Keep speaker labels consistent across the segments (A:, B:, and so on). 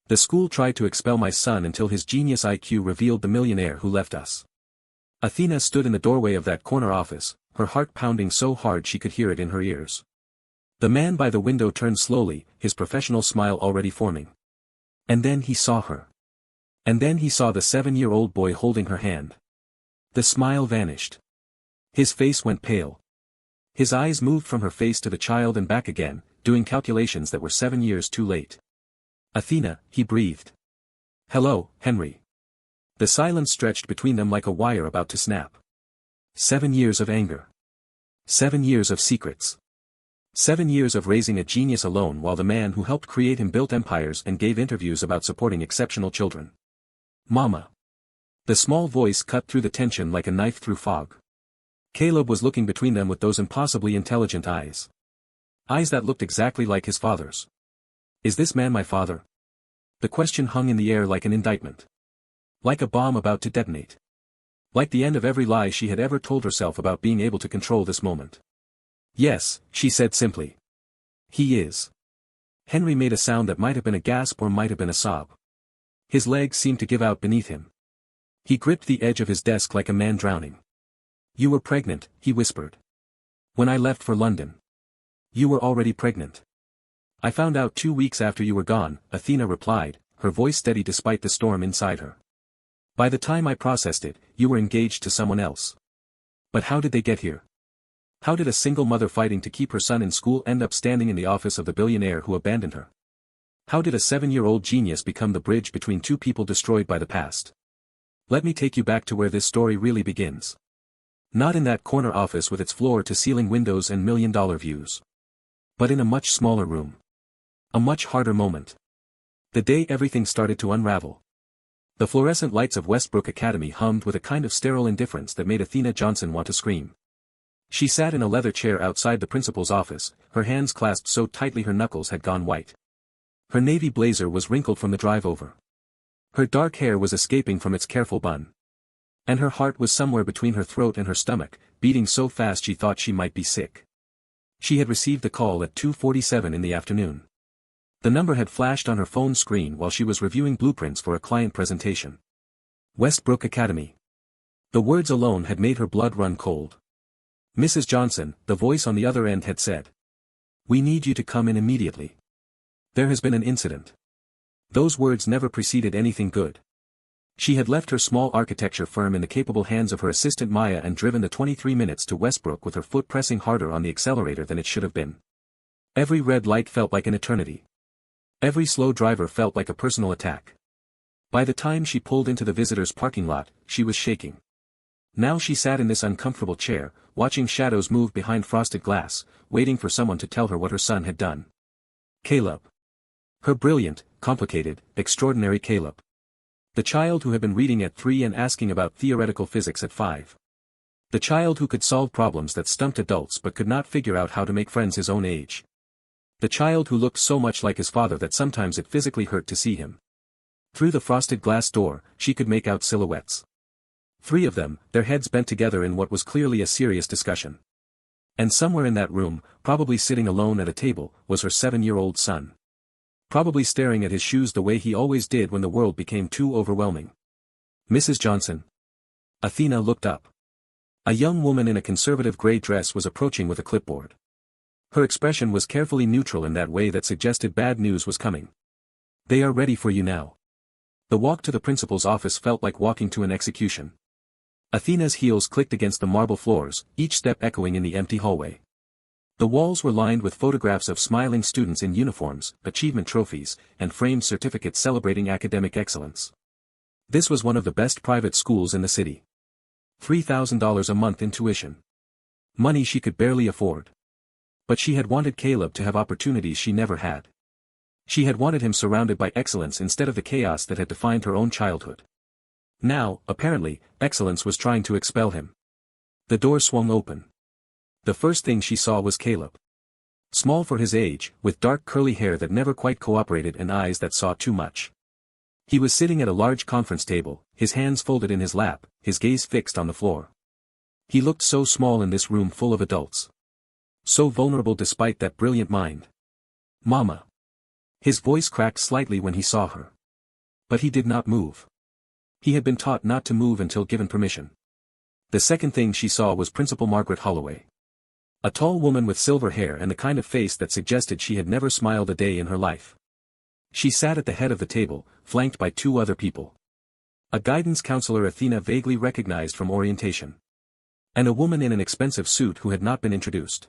A: The school tried to expel my son until his genius IQ revealed the millionaire who left us. Athena stood in the doorway of that corner office, her heart pounding so hard she could hear it in her ears. The man by the window turned slowly, his professional smile already forming. And then he saw her. And then he saw the 7-year-old boy holding her hand. The smile vanished. His face went pale. His eyes moved from her face to the child and back again, doing calculations that were 7 years too late. Athena, he breathed. Hello, Henry. The silence stretched between them like a wire about to snap. 7 years of anger. 7 years of secrets. 7 years of raising a genius alone while the man who helped create him built empires and gave interviews about supporting exceptional children. Mama. The small voice cut through the tension like a knife through fog. Caleb was looking between them with those impossibly intelligent eyes. Eyes that looked exactly like his father's. Is this man my father? The question hung in the air like an indictment. Like a bomb about to detonate. Like the end of every lie she had ever told herself about being able to control this moment. Yes, she said simply. He is. Henry made a sound that might have been a gasp or might have been a sob. His legs seemed to give out beneath him. He gripped the edge of his desk like a man drowning. You were pregnant, he whispered. When I left for London. You were already pregnant. I found out 2 weeks after you were gone, Athena replied, her voice steady despite the storm inside her. By the time I processed it, you were engaged to someone else. But how did they get here? How did a single mother fighting to keep her son in school end up standing in the office of the billionaire who abandoned her? How did a 7-year-old genius become the bridge between two people destroyed by the past? Let me take you back to where this story really begins. Not in that corner office with its floor-to-ceiling windows and million-dollar views. But in a much smaller room. A much harder moment. The day everything started to unravel. The fluorescent lights of Westbrook Academy hummed with a kind of sterile indifference that made Athena Johnson want to scream. She sat in a leather chair outside the principal's office, her hands clasped so tightly her knuckles had gone white. Her navy blazer was wrinkled from the drive-over. Her dark hair was escaping from its careful bun. And her heart was somewhere between her throat and her stomach, beating so fast she thought she might be sick. She had received the call at 2:47 in the afternoon. The number had flashed on her phone screen while she was reviewing blueprints for a client presentation. Westbrook Academy. The words alone had made her blood run cold. Mrs. Johnson, the voice on the other end had said. We need you to come in immediately. There has been an incident. Those words never preceded anything good. She had left her small architecture firm in the capable hands of her assistant Maya and driven the 23 minutes to Westbrook with her foot pressing harder on the accelerator than it should have been. Every red light felt like an eternity. Every slow driver felt like a personal attack. By the time she pulled into the visitors' parking lot, she was shaking. Now she sat in this uncomfortable chair, watching shadows move behind frosted glass, waiting for someone to tell her what her son had done. Caleb. Her brilliant, complicated, extraordinary Caleb. The child who had been reading at 3 and asking about theoretical physics at 5. The child who could solve problems that stumped adults but could not figure out how to make friends his own age. The child who looked so much like his father that sometimes it physically hurt to see him. Through the frosted glass door, she could make out silhouettes. 3 of them, their heads bent together in what was clearly a serious discussion. And somewhere in that room, probably sitting alone at a table, was her 7-year-old son. Probably staring at his shoes the way he always did when the world became too overwhelming. Mrs. Johnson. Athena looked up. A young woman in a conservative gray dress was approaching with a clipboard. Her expression was carefully neutral in that way that suggested bad news was coming. They are ready for you now. The walk to the principal's office felt like walking to an execution. Athena's heels clicked against the marble floors, each step echoing in the empty hallway. The walls were lined with photographs of smiling students in uniforms, achievement trophies, and framed certificates celebrating academic excellence. This was one of the best private schools in the city. $3,000 a month in tuition. Money she could barely afford. But she had wanted Caleb to have opportunities she never had. She had wanted him surrounded by excellence instead of the chaos that had defined her own childhood. Now, apparently, excellence was trying to expel him. The door swung open. The first thing she saw was Caleb. Small for his age, with dark curly hair that never quite cooperated and eyes that saw too much. He was sitting at a large conference table, his hands folded in his lap, his gaze fixed on the floor. He looked so small in this room full of adults. So vulnerable despite that brilliant mind. Mama. His voice cracked slightly when he saw her. But he did not move. He had been taught not to move until given permission. The second thing she saw was Principal Margaret Holloway. A tall woman with silver hair and the kind of face that suggested she had never smiled a day in her life. She sat at the head of the table, flanked by two other people. A guidance counselor Athena vaguely recognized from orientation. And a woman in an expensive suit who had not been introduced.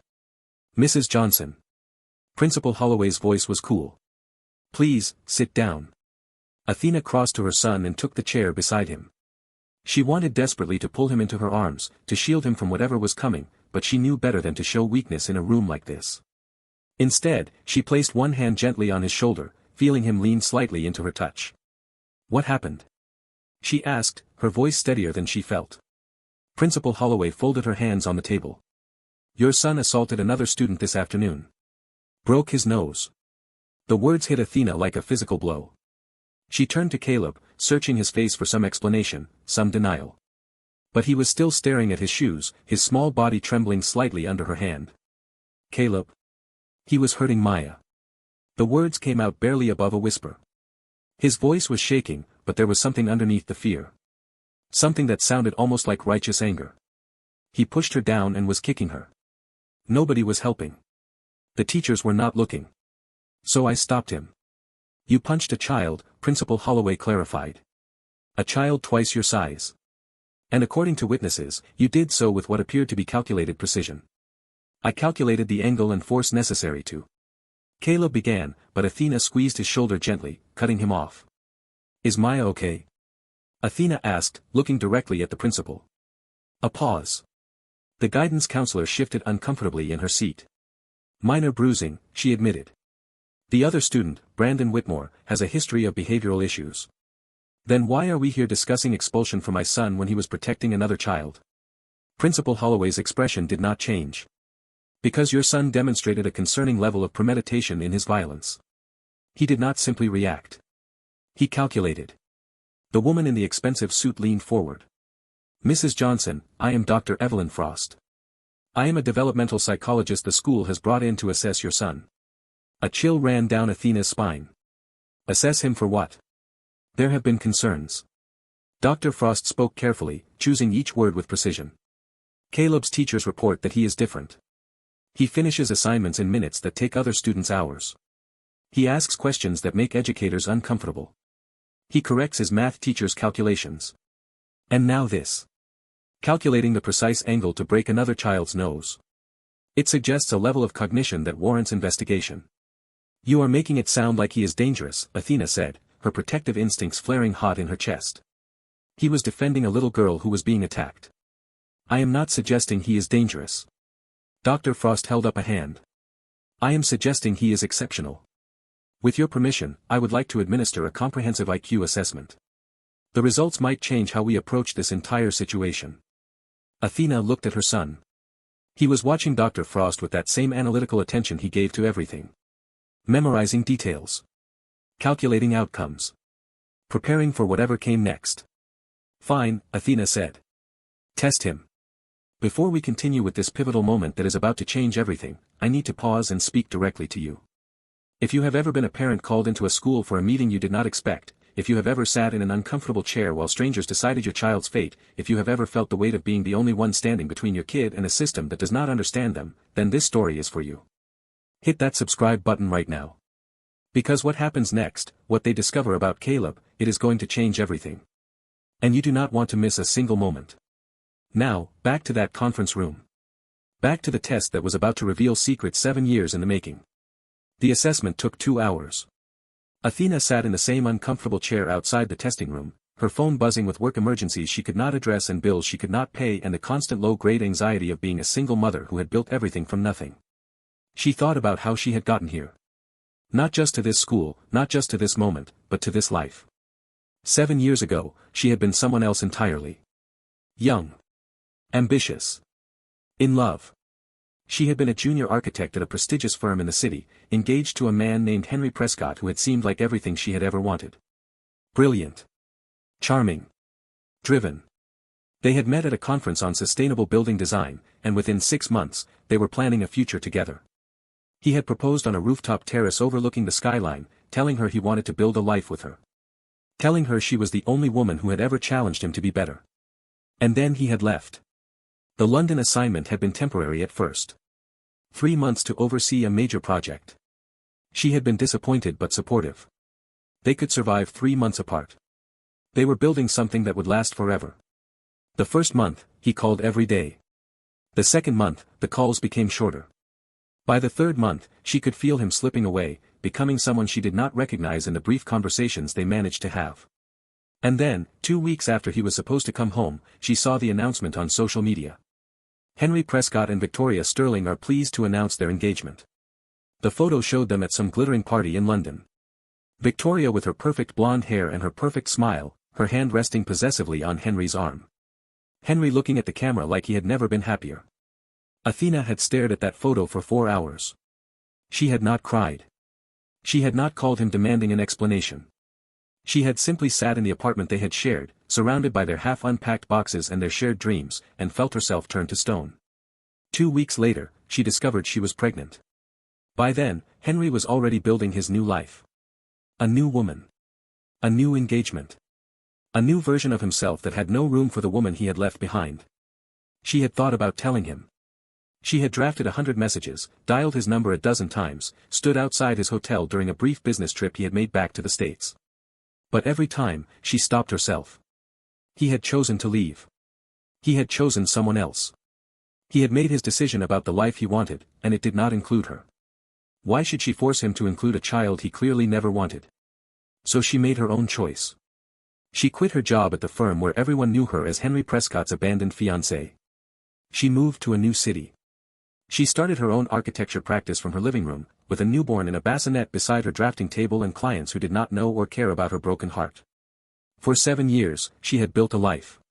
A: Mrs. Johnson. Principal Holloway's voice was cool. Please, sit down. Athena crossed to her son and took the chair beside him. She wanted desperately to pull him into her arms, to shield him from whatever was coming, but she knew better than to show weakness in a room like this. Instead, she placed one hand gently on his shoulder, feeling him lean slightly into her touch. What happened? She asked, her voice steadier than she felt. Principal Holloway folded her hands on the table. Your son assaulted another student this afternoon. Broke his nose. The words hit Athena like a physical blow. She turned to Caleb, searching his face for some explanation, some denial. But he was still staring at his shoes, his small body trembling slightly under her hand. Caleb. He was hurting Maya. The words came out barely above a whisper. His voice was shaking, but there was something underneath the fear. Something that sounded almost like righteous anger. He pushed her down and was kicking her. Nobody was helping. The teachers were not looking. So I stopped him. You punched a child, Principal Holloway clarified. A child twice your size. And according to witnesses, you did so with what appeared to be calculated precision. I calculated the angle and force necessary to. Caleb began, but Athena squeezed his shoulder gently, cutting him off. Is Maya okay? Athena asked, looking directly at the principal. A pause. The guidance counselor shifted uncomfortably in her seat. Minor bruising, she admitted. The other student, Brandon Whitmore, has a history of behavioral issues. Then why are we here discussing expulsion for my son when he was protecting another child? Principal Holloway's expression did not change. Because your son demonstrated a concerning level of premeditation in his violence. He did not simply react. He calculated. The woman in the expensive suit leaned forward. Mrs. Johnson, I am Dr. Evelyn Frost. I am a developmental psychologist the school has brought in to assess your son. A chill ran down Athena's spine. Assess him for what? There have been concerns. Dr. Frost spoke carefully, choosing each word with precision. Caleb's teachers report that he is different. He finishes assignments in minutes that take other students hours. He asks questions that make educators uncomfortable. He corrects his math teacher's calculations. And now this. Calculating the precise angle to break another child's nose. It suggests a level of cognition that warrants investigation. You are making it sound like he is dangerous, Athena said, her protective instincts flaring hot in her chest. He was defending a little girl who was being attacked. I am not suggesting he is dangerous. Dr. Frost held up a hand. I am suggesting he is exceptional. With your permission, I would like to administer a comprehensive IQ assessment. The results might change how we approach this entire situation. Athena looked at her son. He was watching Dr. Frost with that same analytical attention he gave to everything. Memorizing details. Calculating outcomes. Preparing for whatever came next. Fine, Athena said. Test him. Before we continue with this pivotal moment that is about to change everything, I need to pause and speak directly to you. If you have ever been a parent called into a school for a meeting you did not expect, if you have ever sat in an uncomfortable chair while strangers decided your child's fate, if you have ever felt the weight of being the only one standing between your kid and a system that does not understand them, then this story is for you. Hit that subscribe button right now. Because what happens next, what they discover about Caleb, it is going to change everything. And you do not want to miss a single moment. Now, back to that conference room. Back to the test that was about to reveal secrets 7 years in the making. The assessment took 2 hours. Athena sat in the same uncomfortable chair outside the testing room, her phone buzzing with work emergencies she could not address and bills she could not pay and the constant low-grade anxiety of being a single mother who had built everything from nothing. She thought about how she had gotten here. Not just to this school, not just to this moment, but to this life. 7 years ago, she had been someone else entirely. Young. Ambitious. In love. She had been a junior architect at a prestigious firm in the city, engaged to a man named Henry Prescott who had seemed like everything she had ever wanted. Brilliant. Charming. Driven. They had met at a conference on sustainable building design, and within 6 months, they were planning a future together. He had proposed on a rooftop terrace overlooking the skyline, telling her he wanted to build a life with her. Telling her she was the only woman who had ever challenged him to be better. And then he had left. The London assignment had been temporary at first. 3 months to oversee a major project. She had been disappointed but supportive. They could survive 3 months apart. They were building something that would last forever. The first month, he called every day. The second month, the calls became shorter. By the third month, she could feel him slipping away, becoming someone she did not recognize in the brief conversations they managed to have. And then, 2 weeks after he was supposed to come home, she saw the announcement on social media. Henry Prescott and Victoria Sterling are pleased to announce their engagement. The photo showed them at some glittering party in London. Victoria with her perfect blonde hair and her perfect smile, her hand resting possessively on Henry's arm. Henry looking at the camera like he had never been happier. Athena had stared at that photo for 4 hours. She had not cried. She had not called him demanding an explanation. She had simply sat in the apartment they had shared, surrounded by their half-unpacked boxes and their shared dreams, and felt herself turn to stone. 2 weeks later, she discovered she was pregnant. By then, Henry was already building his new life. A new woman. A new engagement. A new version of himself that had no room for the woman he had left behind. She had thought about telling him. She had drafted 100 messages, dialed his number a dozen times, stood outside his hotel during a brief business trip he had made back to the States. But every time, she stopped herself. He had chosen to leave. He had chosen someone else. He had made his decision about the life he wanted, and it did not include her. Why should she force him to include a child he clearly never wanted? So she made her own choice. She quit her job at the firm where everyone knew her as Henry Prescott's abandoned fiancée. She moved to a new city. She started her own architecture practice from her living room, with a newborn in a bassinet beside her drafting table and clients who did not know or care about her broken heart. For 7 years, she had built a life.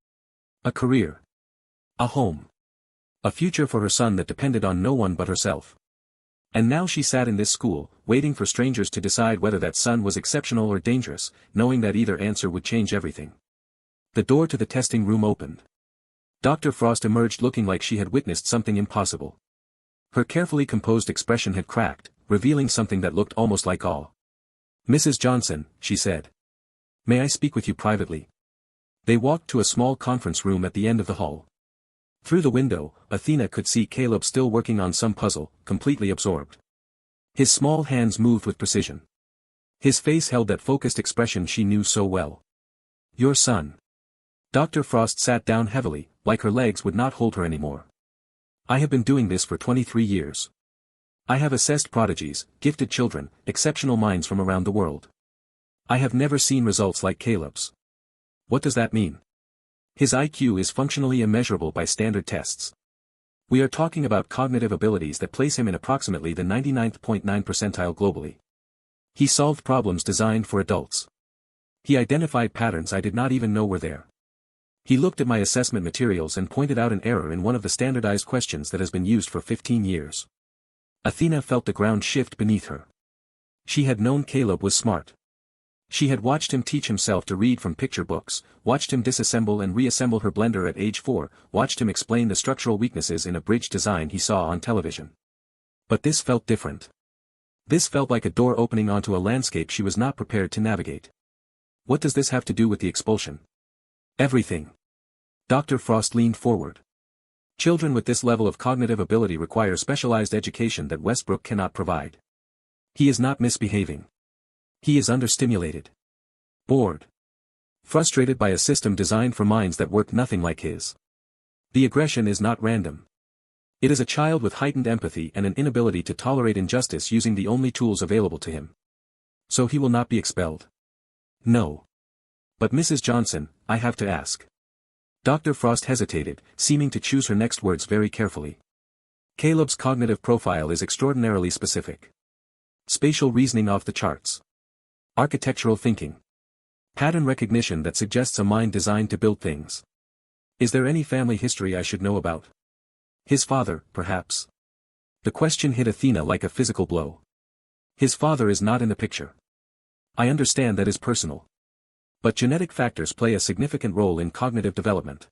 A: A career. A home. A future for her son that depended on no one but herself. And now she sat in this school, waiting for strangers to decide whether that son was exceptional or dangerous, knowing that either answer would change everything. The door to the testing room opened. Dr. Frost emerged looking like she had witnessed something impossible. Her carefully composed expression had cracked, revealing something that looked almost like awe. "Mrs. Johnson," she said. "May I speak with you privately?" They walked to a small conference room at the end of the hall. Through the window, Athena could see Caleb still working on some puzzle, completely absorbed. His small hands moved with precision. His face held that focused expression she knew so well. "Your son." Dr. Frost sat down heavily, like her legs would not hold her anymore. "I have been doing this for 23 years. I have assessed prodigies, gifted children, exceptional minds from around the world. I have never seen results like Caleb's." "What does that mean?" "His IQ is functionally immeasurable by standard tests. We are talking about cognitive abilities that place him in approximately the 99th.9 percentile globally. He solved problems designed for adults. He identified patterns I did not even know were there. He looked at my assessment materials and pointed out an error in one of the standardized questions that has been used for 15 years. Athena felt the ground shift beneath her. She had known Caleb was smart. She had watched him teach himself to read from picture books, watched him disassemble and reassemble her blender at age 4, watched him explain the structural weaknesses in a bridge design he saw on television. But this felt different. This felt like a door opening onto a landscape she was not prepared to navigate. "What does this have to do with the expulsion?" "Everything." Dr. Frost leaned forward. "Children with this level of cognitive ability require specialized education that Westbrook cannot provide. He is not misbehaving. He is understimulated. Bored. Frustrated by a system designed for minds that work nothing like his. The aggression is not random. It is a child with heightened empathy and an inability to tolerate injustice using the only tools available to him. So he will not be expelled?" "No. But Mrs. Johnson, I have to ask." Dr. Frost hesitated, seeming to choose her next words very carefully. "Caleb's cognitive profile is extraordinarily specific. Spatial reasoning off the charts. Architectural thinking. Pattern recognition that suggests a mind designed to build things. Is there any family history I should know about? His father, perhaps?" The question hit Athena like a physical blow. "His father is not in the picture. I understand that is personal. But genetic factors play a significant role in cognitive development.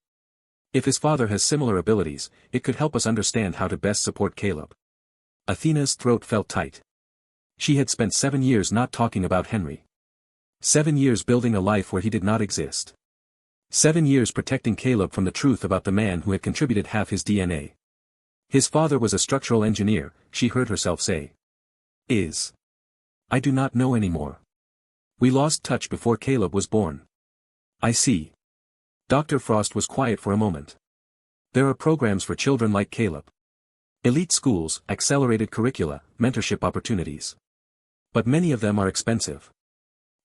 A: If his father has similar abilities, it could help us understand how to best support Caleb." Athena's throat felt tight. She had spent 7 years not talking about Henry. 7 years building a life where he did not exist. 7 years protecting Caleb from the truth about the man who had contributed half his DNA. His father was a structural engineer, she heard herself say. I do not know anymore. We lost touch before Caleb was born. I see. Dr. Frost was quiet for a moment. There are programs for children like Caleb. Elite schools, accelerated curricula, mentorship opportunities. But many of them are expensive.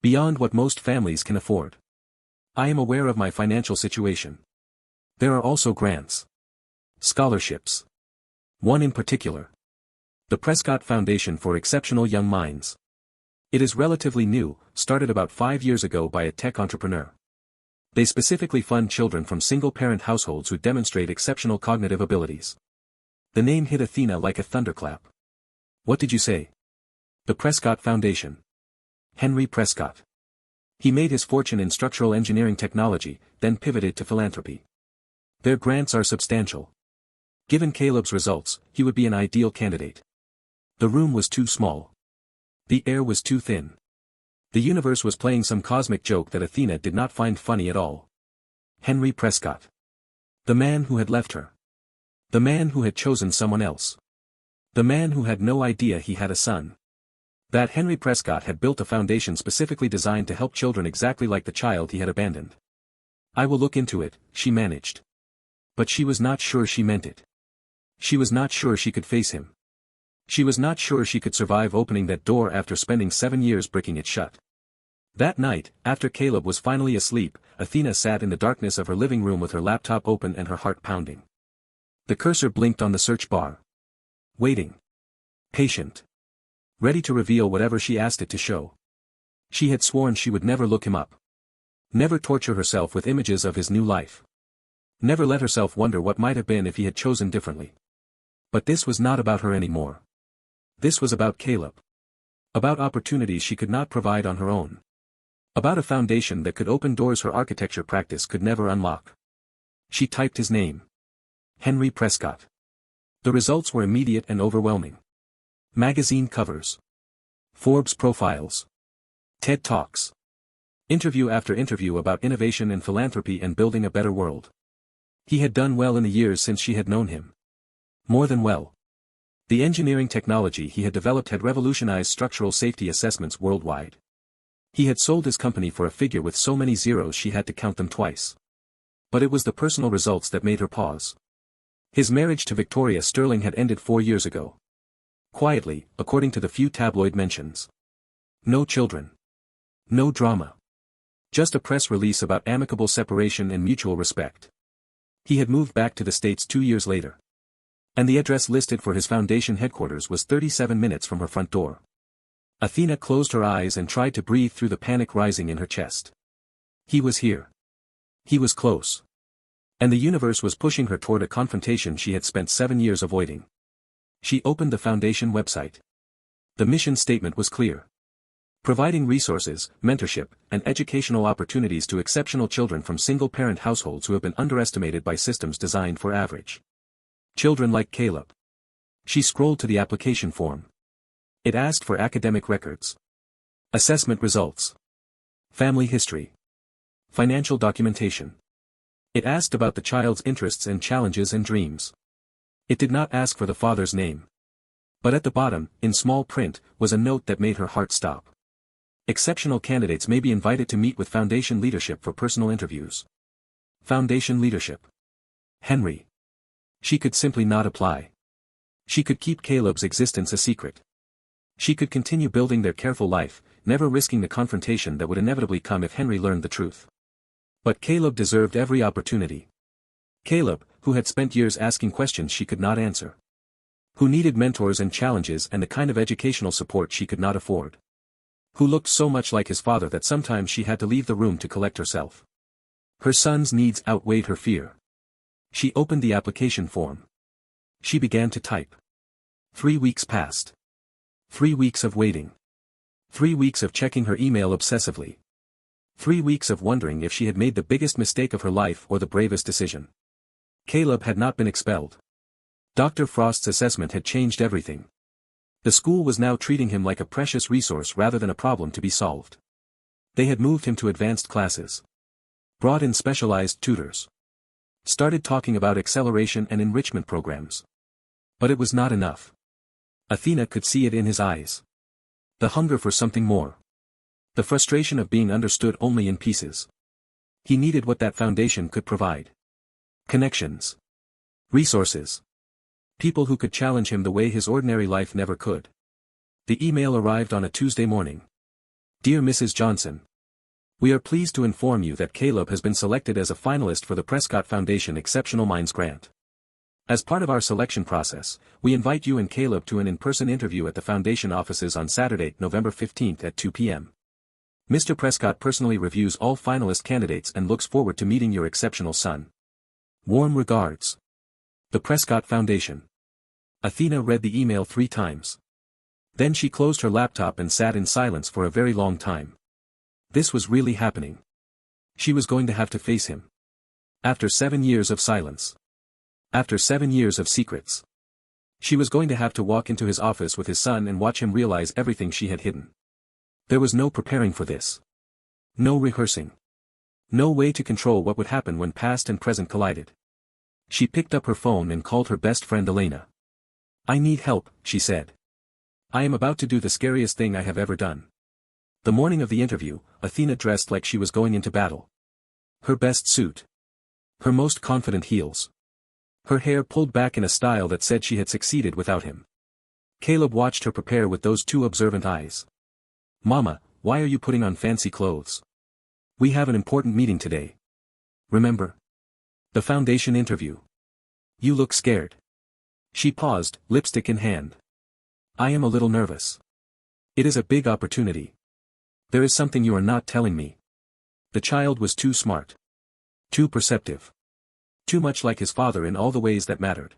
A: Beyond what most families can afford. I am aware of my financial situation. There are also grants. Scholarships. One in particular. The Prescott Foundation for Exceptional Young Minds. It is relatively new, started about 5 years ago by a tech entrepreneur. They specifically fund children from single-parent households who demonstrate exceptional cognitive abilities. The name hit Athena like a thunderclap. What did you say? The Prescott Foundation. Henry Prescott. He made his fortune in structural engineering technology, then pivoted to philanthropy. Their grants are substantial. Given Caleb's results, he would be an ideal candidate. The room was too small. The air was too thin. The universe was playing some cosmic joke that Athena did not find funny at all. Henry Prescott. The man who had left her. The man who had chosen someone else. The man who had no idea he had a son. That Henry Prescott had built a foundation specifically designed to help children exactly like the child he had abandoned. I will look into it, she managed. But she was not sure she meant it. She was not sure she could face him. She was not sure she could survive opening that door after spending 7 years bricking it shut. That night, after Caleb was finally asleep, Athena sat in the darkness of her living room with her laptop open and her heart pounding. The cursor blinked on the search bar. Waiting. Patient. Ready to reveal whatever she asked it to show. She had sworn she would never look him up. Never torture herself with images of his new life. Never let herself wonder what might have been if he had chosen differently. But this was not about her anymore. This was about Caleb. About opportunities she could not provide on her own. About a foundation that could open doors her architecture practice could never unlock. She typed his name. Henry Prescott. The results were immediate and overwhelming. Magazine covers. Forbes profiles. TED Talks. Interview after interview about innovation and philanthropy and building a better world. He had done well in the years since she had known him. More than well. The engineering technology he had developed had revolutionized structural safety assessments worldwide. He had sold his company for a figure with so many zeros she had to count them twice. But it was the personal results that made her pause. His marriage to Victoria Sterling had ended 4 years ago. Quietly, according to the few tabloid mentions. No children. No drama. Just a press release about amicable separation and mutual respect. He had moved back to the States 2 years later. And the address listed for his foundation headquarters was 37 minutes from her front door. Athena closed her eyes and tried to breathe through the panic rising in her chest. He was here. He was close. And the universe was pushing her toward a confrontation she had spent 7 years avoiding. She opened the foundation website. The mission statement was clear. Providing resources, mentorship, and educational opportunities to exceptional children from single-parent households who have been underestimated by systems designed for average children like Caleb. She scrolled to the application form. It asked for academic records. Assessment results. Family history. Financial documentation. It asked about the child's interests and challenges and dreams. It did not ask for the father's name. But at the bottom, in small print, was a note that made her heart stop. Exceptional candidates may be invited to meet with Foundation leadership for personal interviews. Foundation leadership. Henry. She could simply not apply. She could keep Caleb's existence a secret. She could continue building their careful life, never risking the confrontation that would inevitably come if Henry learned the truth. But Caleb deserved every opportunity. Caleb, who had spent years asking questions she could not answer. Who needed mentors and challenges and the kind of educational support she could not afford. Who looked so much like his father that sometimes she had to leave the room to collect herself. Her son's needs outweighed her fear. She opened the application form. She began to type. 3 weeks passed. 3 weeks of waiting. 3 weeks of checking her email obsessively. 3 weeks of wondering if she had made the biggest mistake of her life or the bravest decision. Caleb had not been expelled. Dr. Frost's assessment had changed everything. The school was now treating him like a precious resource rather than a problem to be solved. They had moved him to advanced classes. Brought in specialized tutors. Started talking about acceleration and enrichment programs. But it was not enough. Athena could see it in his eyes. The hunger for something more. The frustration of being understood only in pieces. He needed what that foundation could provide. Connections. Resources. People who could challenge him the way his ordinary life never could. The email arrived on a Tuesday morning. Dear Mrs. Johnson. We are pleased to inform you that Caleb has been selected as a finalist for the Prescott Foundation Exceptional Minds Grant. As part of our selection process, we invite you and Caleb to an in-person interview at the Foundation offices on Saturday, November 15th at 2 p.m. Mr. Prescott personally reviews all finalist candidates and looks forward to meeting your exceptional son. Warm regards. The Prescott Foundation. Athena read the email 3 times. Then she closed her laptop and sat in silence for a very long time. This was really happening. She was going to have to face him. After 7 years of silence. After 7 years of secrets. She was going to have to walk into his office with his son and watch him realize everything she had hidden. There was no preparing for this. No rehearsing. No way to control what would happen when past and present collided. She picked up her phone and called her best friend Elena. I need help, she said. I am about to do the scariest thing I have ever done. The morning of the interview, Athena dressed like she was going into battle. Her best suit. Her most confident heels. Her hair pulled back in a style that said she had succeeded without him. Caleb watched her prepare with those 2 observant eyes. Mama, why are you putting on fancy clothes? We have an important meeting today. Remember? The foundation interview. You look scared. She paused, lipstick in hand. I am a little nervous. It is a big opportunity. There is something you are not telling me. The child was too smart. Too perceptive. Too much like his father in all the ways that mattered.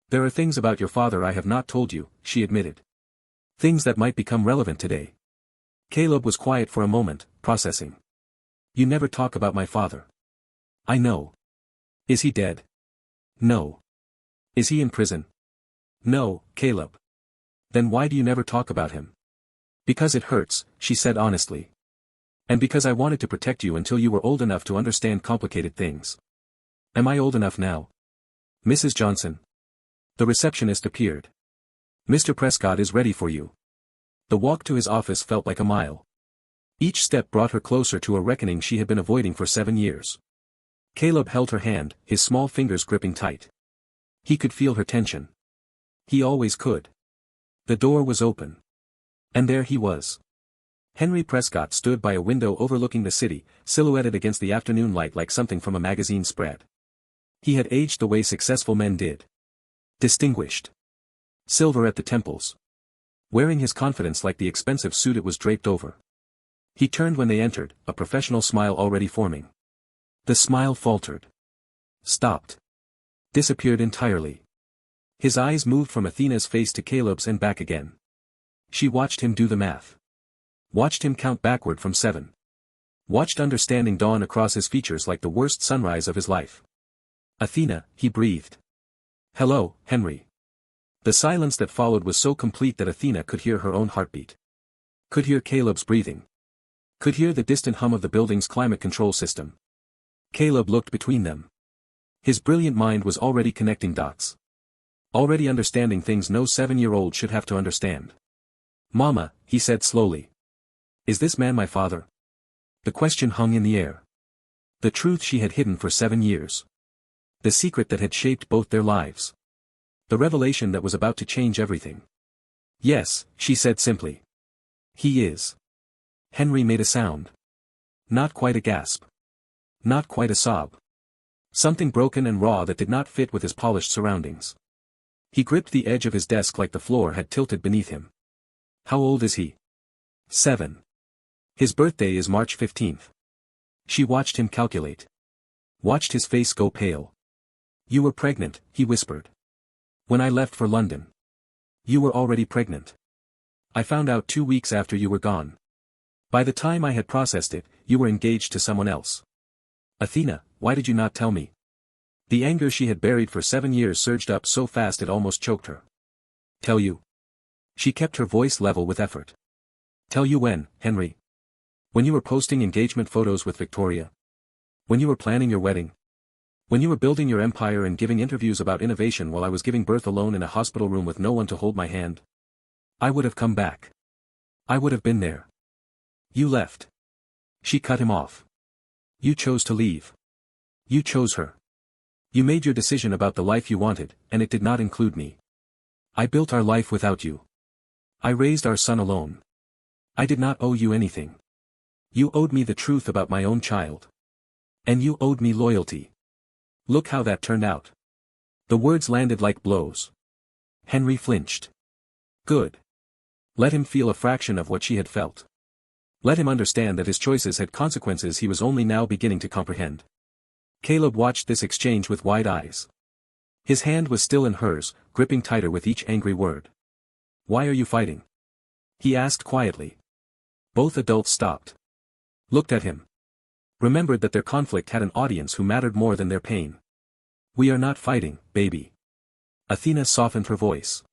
A: There are things about your father I have not told you, she admitted. Things that might become relevant today. Caleb was quiet for a moment, processing. You never talk about my father. I know. Is he dead? No. Is he in prison? No, Caleb. Then why do you never talk about him? Because it hurts, she said honestly. And because I wanted to protect you until you were old enough to understand complicated things. Am I old enough now? Mrs. Johnson. The receptionist appeared. Mr. Prescott is ready for you. The walk to his office felt like a mile. Each step brought her closer to a reckoning she had been avoiding for 7 years. Caleb held her hand, his small fingers gripping tight. He could feel her tension. He always could. The door was open. And there he was. Henry Prescott stood by a window overlooking the city, silhouetted against the afternoon light like something from a magazine spread. He had aged the way successful men did. Distinguished. Silver at the temples. Wearing his confidence like the expensive suit it was draped over. He turned when they entered, a professional smile already forming. The smile faltered. Stopped. Disappeared entirely. His eyes moved from Athena's face to Caleb's and back again. She watched him do the math. Watched him count backward from 7. Watched understanding dawn across his features like the worst sunrise of his life. Athena, he breathed. Hello, Henry. The silence that followed was so complete that Athena could hear her own heartbeat. Could hear Caleb's breathing. Could hear the distant hum of the building's climate control system. Caleb looked between them. His brilliant mind was already connecting dots. Already understanding things no 7-year-old should have to understand. Mama, he said slowly. Is this man my father? The question hung in the air. The truth she had hidden for 7 years. The secret that had shaped both their lives. The revelation that was about to change everything. Yes, she said simply. He is. Henry made a sound. Not quite a gasp. Not quite a sob. Something broken and raw that did not fit with his polished surroundings. He gripped the edge of his desk like the floor had tilted beneath him. How old is he? 7. His birthday is March 15th. She watched him calculate. Watched his face go pale. You were pregnant, he whispered. When I left for London. You were already pregnant. I found out 2 weeks after you were gone. By the time I had processed it, you were engaged to someone else. Athena, why did you not tell me? The anger she had buried for 7 years surged up so fast it almost choked her. Tell you? She kept her voice level with effort. Tell you when, Henry? When you were posting engagement photos with Victoria? When you were planning your wedding? When you were building your empire and giving interviews about innovation while I was giving birth alone in a hospital room with no one to hold my hand? I would have come back. I would have been there. You left. She cut him off. You chose to leave. You chose her. You made your decision about the life you wanted, and it did not include me. I built our life without you. I raised our son alone. I did not owe you anything. You owed me the truth about my own child. And you owed me loyalty. Look how that turned out. The words landed like blows. Henry flinched. Good. Let him feel a fraction of what she had felt. Let him understand that his choices had consequences he was only now beginning to comprehend. Caleb watched this exchange with wide eyes. His hand was still in hers, gripping tighter with each angry word. Why are you fighting? He asked quietly. Both adults stopped. Looked at him. Remembered that their conflict had an audience who mattered more than their pain. We are not fighting, baby. Athena softened her voice.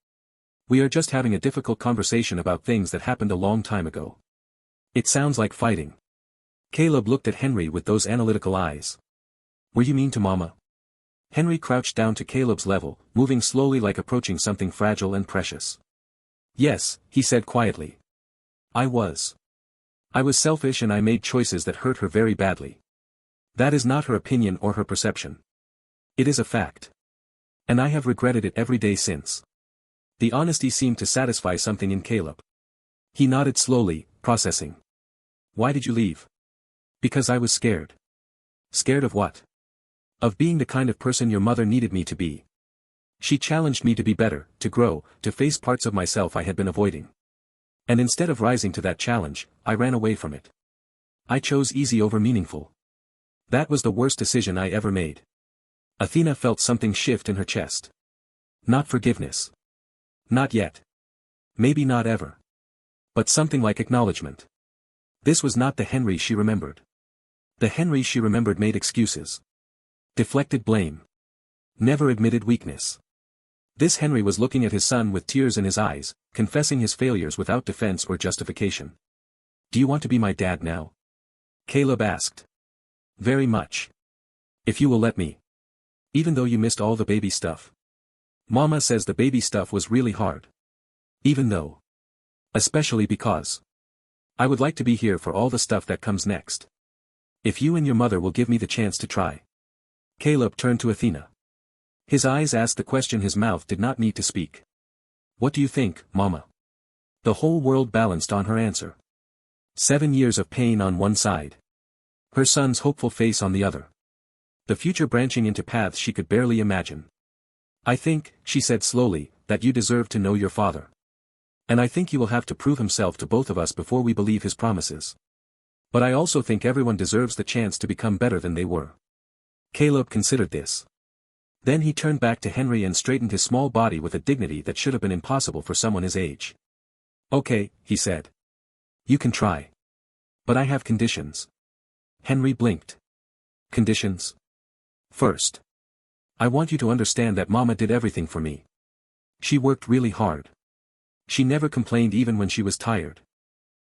A: We are just having a difficult conversation about things that happened a long time ago. It sounds like fighting. Caleb looked at Henry with those analytical eyes. Were you mean to Mama? Henry crouched down to Caleb's level, moving slowly like approaching something fragile and precious. Yes, he said quietly. I was. I was selfish and I made choices that hurt her very badly. That is not her opinion or her perception. It is a fact. And I have regretted it every day since. The honesty seemed to satisfy something in Caleb. He nodded slowly, processing. Why did you leave? Because I was scared. Scared of what? Of being the kind of person your mother needed me to be. She challenged me to be better, to grow, to face parts of myself I had been avoiding. And instead of rising to that challenge, I ran away from it. I chose easy over meaningful. That was the worst decision I ever made. Athena felt something shift in her chest. Not forgiveness. Not yet. Maybe not ever. But something like acknowledgement. This was not the Henry she remembered. The Henry she remembered made excuses. Deflected blame. Never admitted weakness. This Henry was looking at his son with tears in his eyes, confessing his failures without defense or justification. Do you want to be my dad now? Caleb asked. Very much. If you will let me. Even though you missed all the baby stuff. Mama says the baby stuff was really hard. Even though. Especially because. I would like to be here for all the stuff that comes next. If you and your mother will give me the chance to try. Caleb turned to Athena. His eyes asked the question his mouth did not need to speak. What do you think, Mama? The whole world balanced on her answer. 7 years of pain on one side. Her son's hopeful face on the other. The future branching into paths she could barely imagine. I think, she said slowly, that you deserve to know your father. And I think he will have to prove himself to both of us before we believe his promises. But I also think everyone deserves the chance to become better than they were. Caleb considered this. Then he turned back to Henry and straightened his small body with a dignity that should have been impossible for someone his age. Okay, he said. You can try. But I have conditions. Henry blinked. Conditions? First. I want you to understand that Mama did everything for me. She worked really hard. She never complained even when she was tired.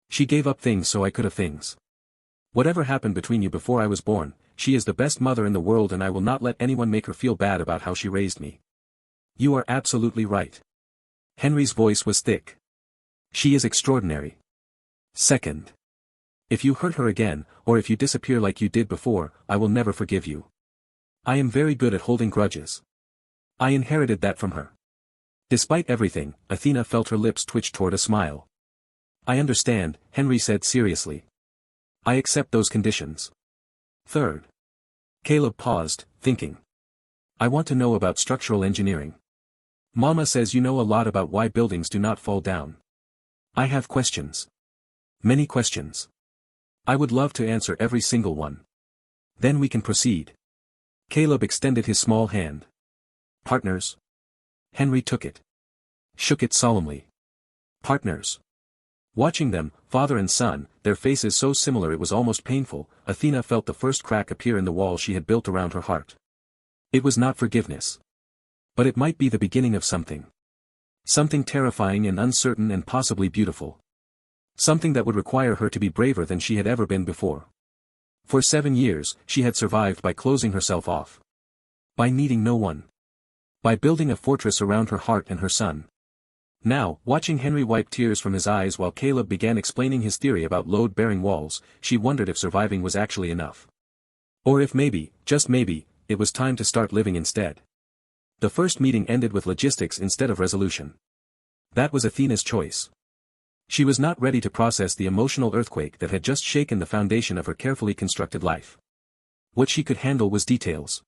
A: She gave up things so I could have things. Whatever happened between you before I was born, she is the best mother in the world and I will not let anyone make her feel bad about how she raised me. You are absolutely right. Henry's voice was thick. She is extraordinary. Second. If you hurt her again, or if you disappear like you did before, I will never forgive you. I am very good at holding grudges. I inherited that from her. Despite everything, Athena felt her lips twitch toward a smile. I understand, Henry said seriously. I accept those conditions. Third. Caleb paused, thinking. I want to know about structural engineering. Mama says you know a lot about why buildings do not fall down. I have questions. Many questions. I would love to answer every single one. Then we can proceed. Caleb extended his small hand. Partners. Henry took it. Shook it solemnly. Partners. Watching them, father and son, their faces so similar it was almost painful, Athena felt the first crack appear in the wall she had built around her heart. It was not forgiveness. But it might be the beginning of something. Something terrifying and uncertain and possibly beautiful. Something that would require her to be braver than she had ever been before. For 7 years, she had survived by closing herself off. By needing no one. By building a fortress around her heart and her son. Now, watching Henry wipe tears from his eyes while Caleb began explaining his theory about load-bearing walls, she wondered if surviving was actually enough. Or if maybe, just maybe, it was time to start living instead. The first meeting ended with logistics instead of resolution. That was Athena's choice. She was not ready to process the emotional earthquake that had just shaken the foundation of her carefully constructed life. What she could handle was details.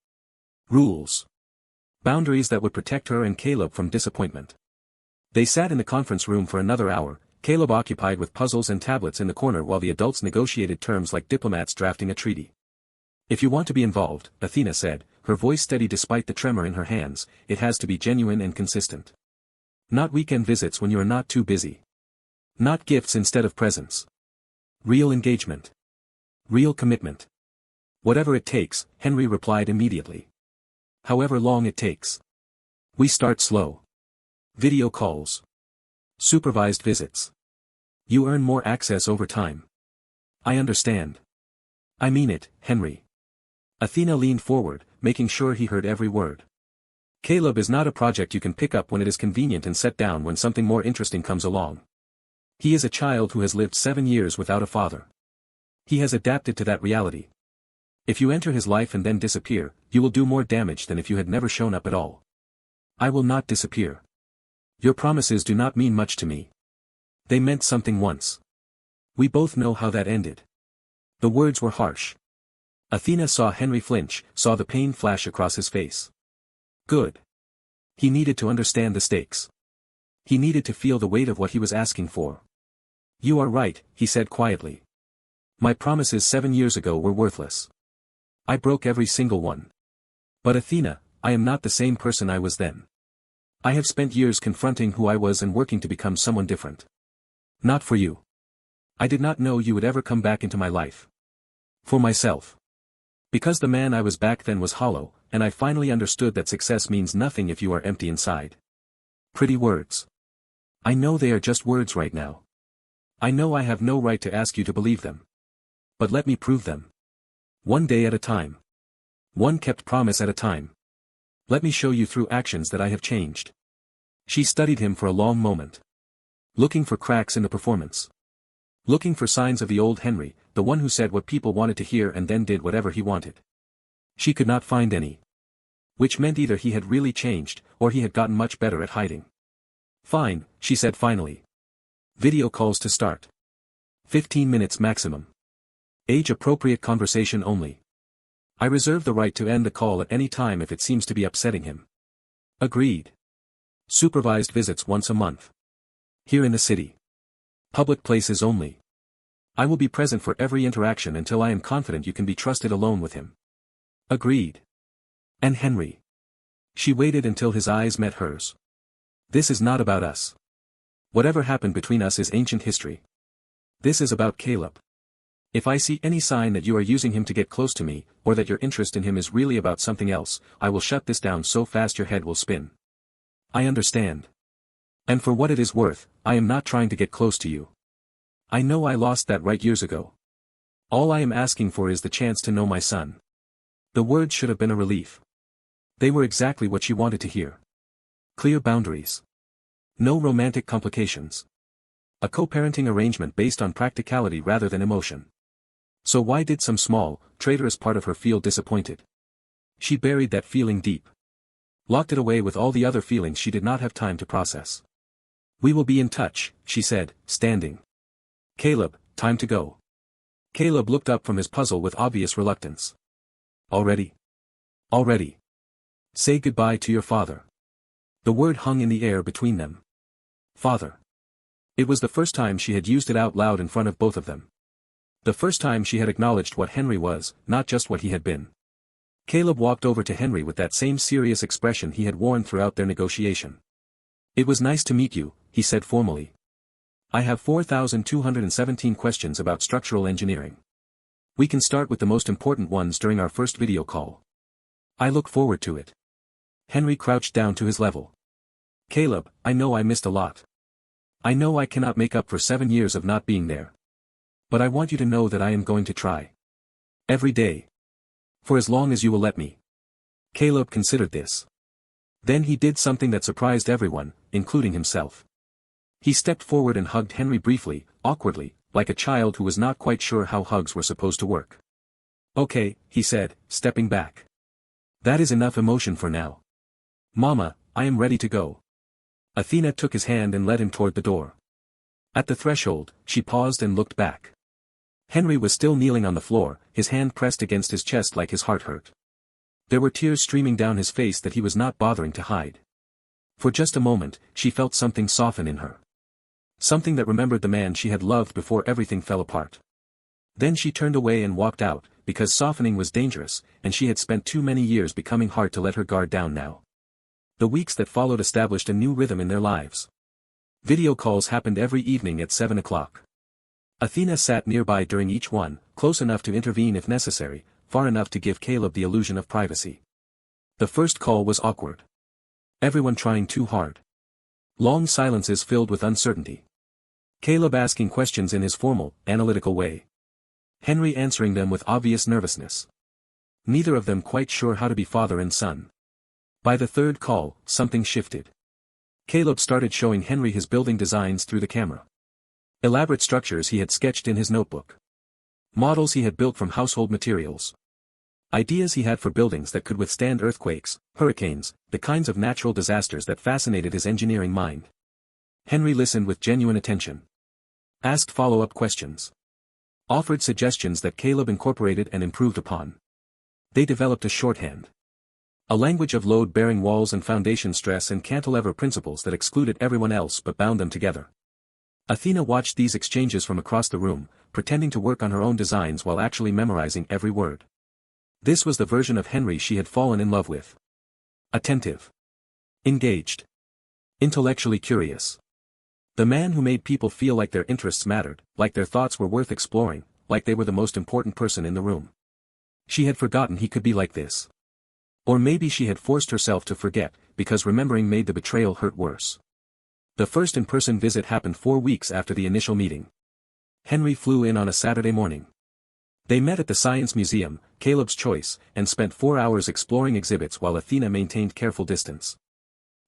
A: Rules. Boundaries that would protect her and Caleb from disappointment. They sat in the conference room for another hour, Caleb occupied with puzzles and tablets in the corner while the adults negotiated terms like diplomats drafting a treaty. If you want to be involved, Athena said, her voice steady despite the tremor in her hands, it has to be genuine and consistent. Not weekend visits when you are not too busy. Not gifts instead of presents. Real engagement. Real commitment. Whatever it takes, Henry replied immediately. However long it takes. We start slow. Video calls. Supervised visits. You earn more access over time. I understand. I mean it, Henry. Athena leaned forward, making sure he heard every word. Caleb is not a project you can pick up when it is convenient and set down when something more interesting comes along. He is a child who has lived 7 years without a father. He has adapted to that reality. If you enter his life and then disappear, you will do more damage than if you had never shown up at all. I will not disappear. Your promises do not mean much to me. They meant something once. We both know how that ended. The words were harsh. Athena saw Henry flinch, saw the pain flash across his face. Good. He needed to understand the stakes. He needed to feel the weight of what he was asking for. You are right, he said quietly. My promises 7 years ago were worthless. I broke every single one. But Athena, I am not the same person I was then. I have spent years confronting who I was and working to become someone different. Not for you. I did not know you would ever come back into my life. For myself. Because the man I was back then was hollow, and I finally understood that success means nothing if you are empty inside. Pretty words. I know they are just words right now. I know I have no right to ask you to believe them. But let me prove them. One day at a time. One kept promise at a time. Let me show you through actions that I have changed. She studied him for a long moment. Looking for cracks in the performance. Looking for signs of the old Henry, the one who said what people wanted to hear and then did whatever he wanted. She could not find any. Which meant either he had really changed, or he had gotten much better at hiding. Fine, she said finally. Video calls to start. 15 minutes maximum. Age-appropriate conversation only. I reserve the right to end the call at any time if it seems to be upsetting him. Agreed. Supervised visits once a month. Here in the city. Public places only. I will be present for every interaction until I am confident you can be trusted alone with him. Agreed. And Henry. She waited until his eyes met hers. This is not about us. Whatever happened between us is ancient history. This is about Caleb. If I see any sign that you are using him to get close to me, or that your interest in him is really about something else, I will shut this down so fast your head will spin. I understand. And for what it is worth, I am not trying to get close to you. I know I lost that right years ago. All I am asking for is the chance to know my son. The words should have been a relief. They were exactly what she wanted to hear. Clear boundaries. No romantic complications. A co-parenting arrangement based on practicality rather than emotion. So why did some small, traitorous part of her feel disappointed? She buried that feeling deep. Locked it away with all the other feelings she did not have time to process. We will be in touch, she said, standing. Caleb, time to go. Caleb looked up from his puzzle with obvious reluctance. Already? Already. Say goodbye to your father. The word hung in the air between them. Father. It was the first time she had used it out loud in front of both of them. The first time she had acknowledged what Henry was, not just what he had been. Caleb walked over to Henry with that same serious expression he had worn throughout their negotiation. It was nice to meet you, he said formally. I have 4,217 questions about structural engineering. We can start with the most important ones during our first video call. I look forward to it. Henry crouched down to his level. Caleb, I know I missed a lot. I know I cannot make up for 7 years of not being there. But I want you to know that I am going to try. Every day. For as long as you will let me. Caleb considered this. Then he did something that surprised everyone, including himself. He stepped forward and hugged Henry briefly, awkwardly, like a child who was not quite sure how hugs were supposed to work. Okay, he said, stepping back. That is enough emotion for now. Mama, I am ready to go. Athena took his hand and led him toward the door. At the threshold, she paused and looked back. Henry was still kneeling on the floor, his hand pressed against his chest like his heart hurt. There were tears streaming down his face that he was not bothering to hide. For just a moment, she felt something soften in her. Something that remembered the man she had loved before everything fell apart. Then she turned away and walked out, because softening was dangerous, and she had spent too many years becoming hard to let her guard down now. The weeks that followed established a new rhythm in their lives. Video calls happened every evening at 7 o'clock. Athena sat nearby during each one, close enough to intervene if necessary, far enough to give Caleb the illusion of privacy. The first call was awkward. Everyone trying too hard. Long silences filled with uncertainty. Caleb asking questions in his formal, analytical way. Henry answering them with obvious nervousness. Neither of them quite sure how to be father and son. By the third call, something shifted. Caleb started showing Henry his building designs through the camera. Elaborate structures he had sketched in his notebook. Models he had built from household materials. Ideas he had for buildings that could withstand earthquakes, hurricanes, the kinds of natural disasters that fascinated his engineering mind. Henry listened with genuine attention. Asked follow-up questions. Offered suggestions that Caleb incorporated and improved upon. They developed a shorthand. A language of load-bearing walls and foundation stress and cantilever principles that excluded everyone else but bound them together. Athena watched these exchanges from across the room, pretending to work on her own designs while actually memorizing every word. This was the version of Henry she had fallen in love with. Attentive. Engaged. Intellectually curious. The man who made people feel like their interests mattered, like their thoughts were worth exploring, like they were the most important person in the room. She had forgotten he could be like this. Or maybe she had forced herself to forget, because remembering made the betrayal hurt worse. The first in-person visit happened 4 weeks after the initial meeting. Henry flew in on a Saturday morning. They met at the Science Museum, Caleb's choice, and spent 4 hours exploring exhibits while Athena maintained careful distance.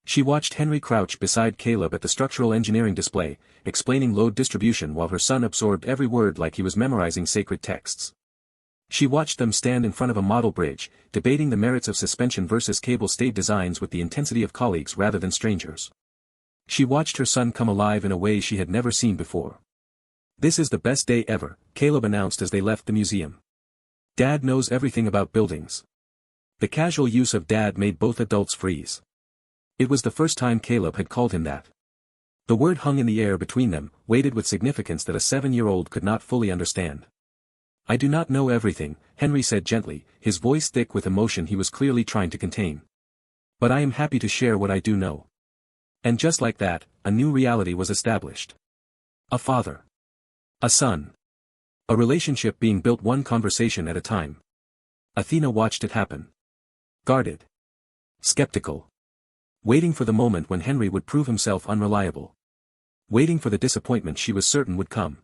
A: She watched Henry crouch beside Caleb at the structural engineering display, explaining load distribution while her son absorbed every word like he was memorizing sacred texts. She watched them stand in front of a model bridge, debating the merits of suspension versus cable-stayed designs with the intensity of colleagues rather than strangers. She watched her son come alive in a way she had never seen before. "This is the best day ever," Caleb announced as they left the museum. "Dad knows everything about buildings." The casual use of dad made both adults freeze. It was the first time Caleb had called him that. The word hung in the air between them, weighted with significance that a 7-year-old could not fully understand. "I do not know everything," Henry said gently, his voice thick with emotion he was clearly trying to contain. "But I am happy to share what I do know." And just like that, a new reality was established. A father. A son. A relationship being built one conversation at a time. Athena watched it happen. Guarded. Skeptical. Waiting for the moment when Henry would prove himself unreliable. Waiting for the disappointment she was certain would come.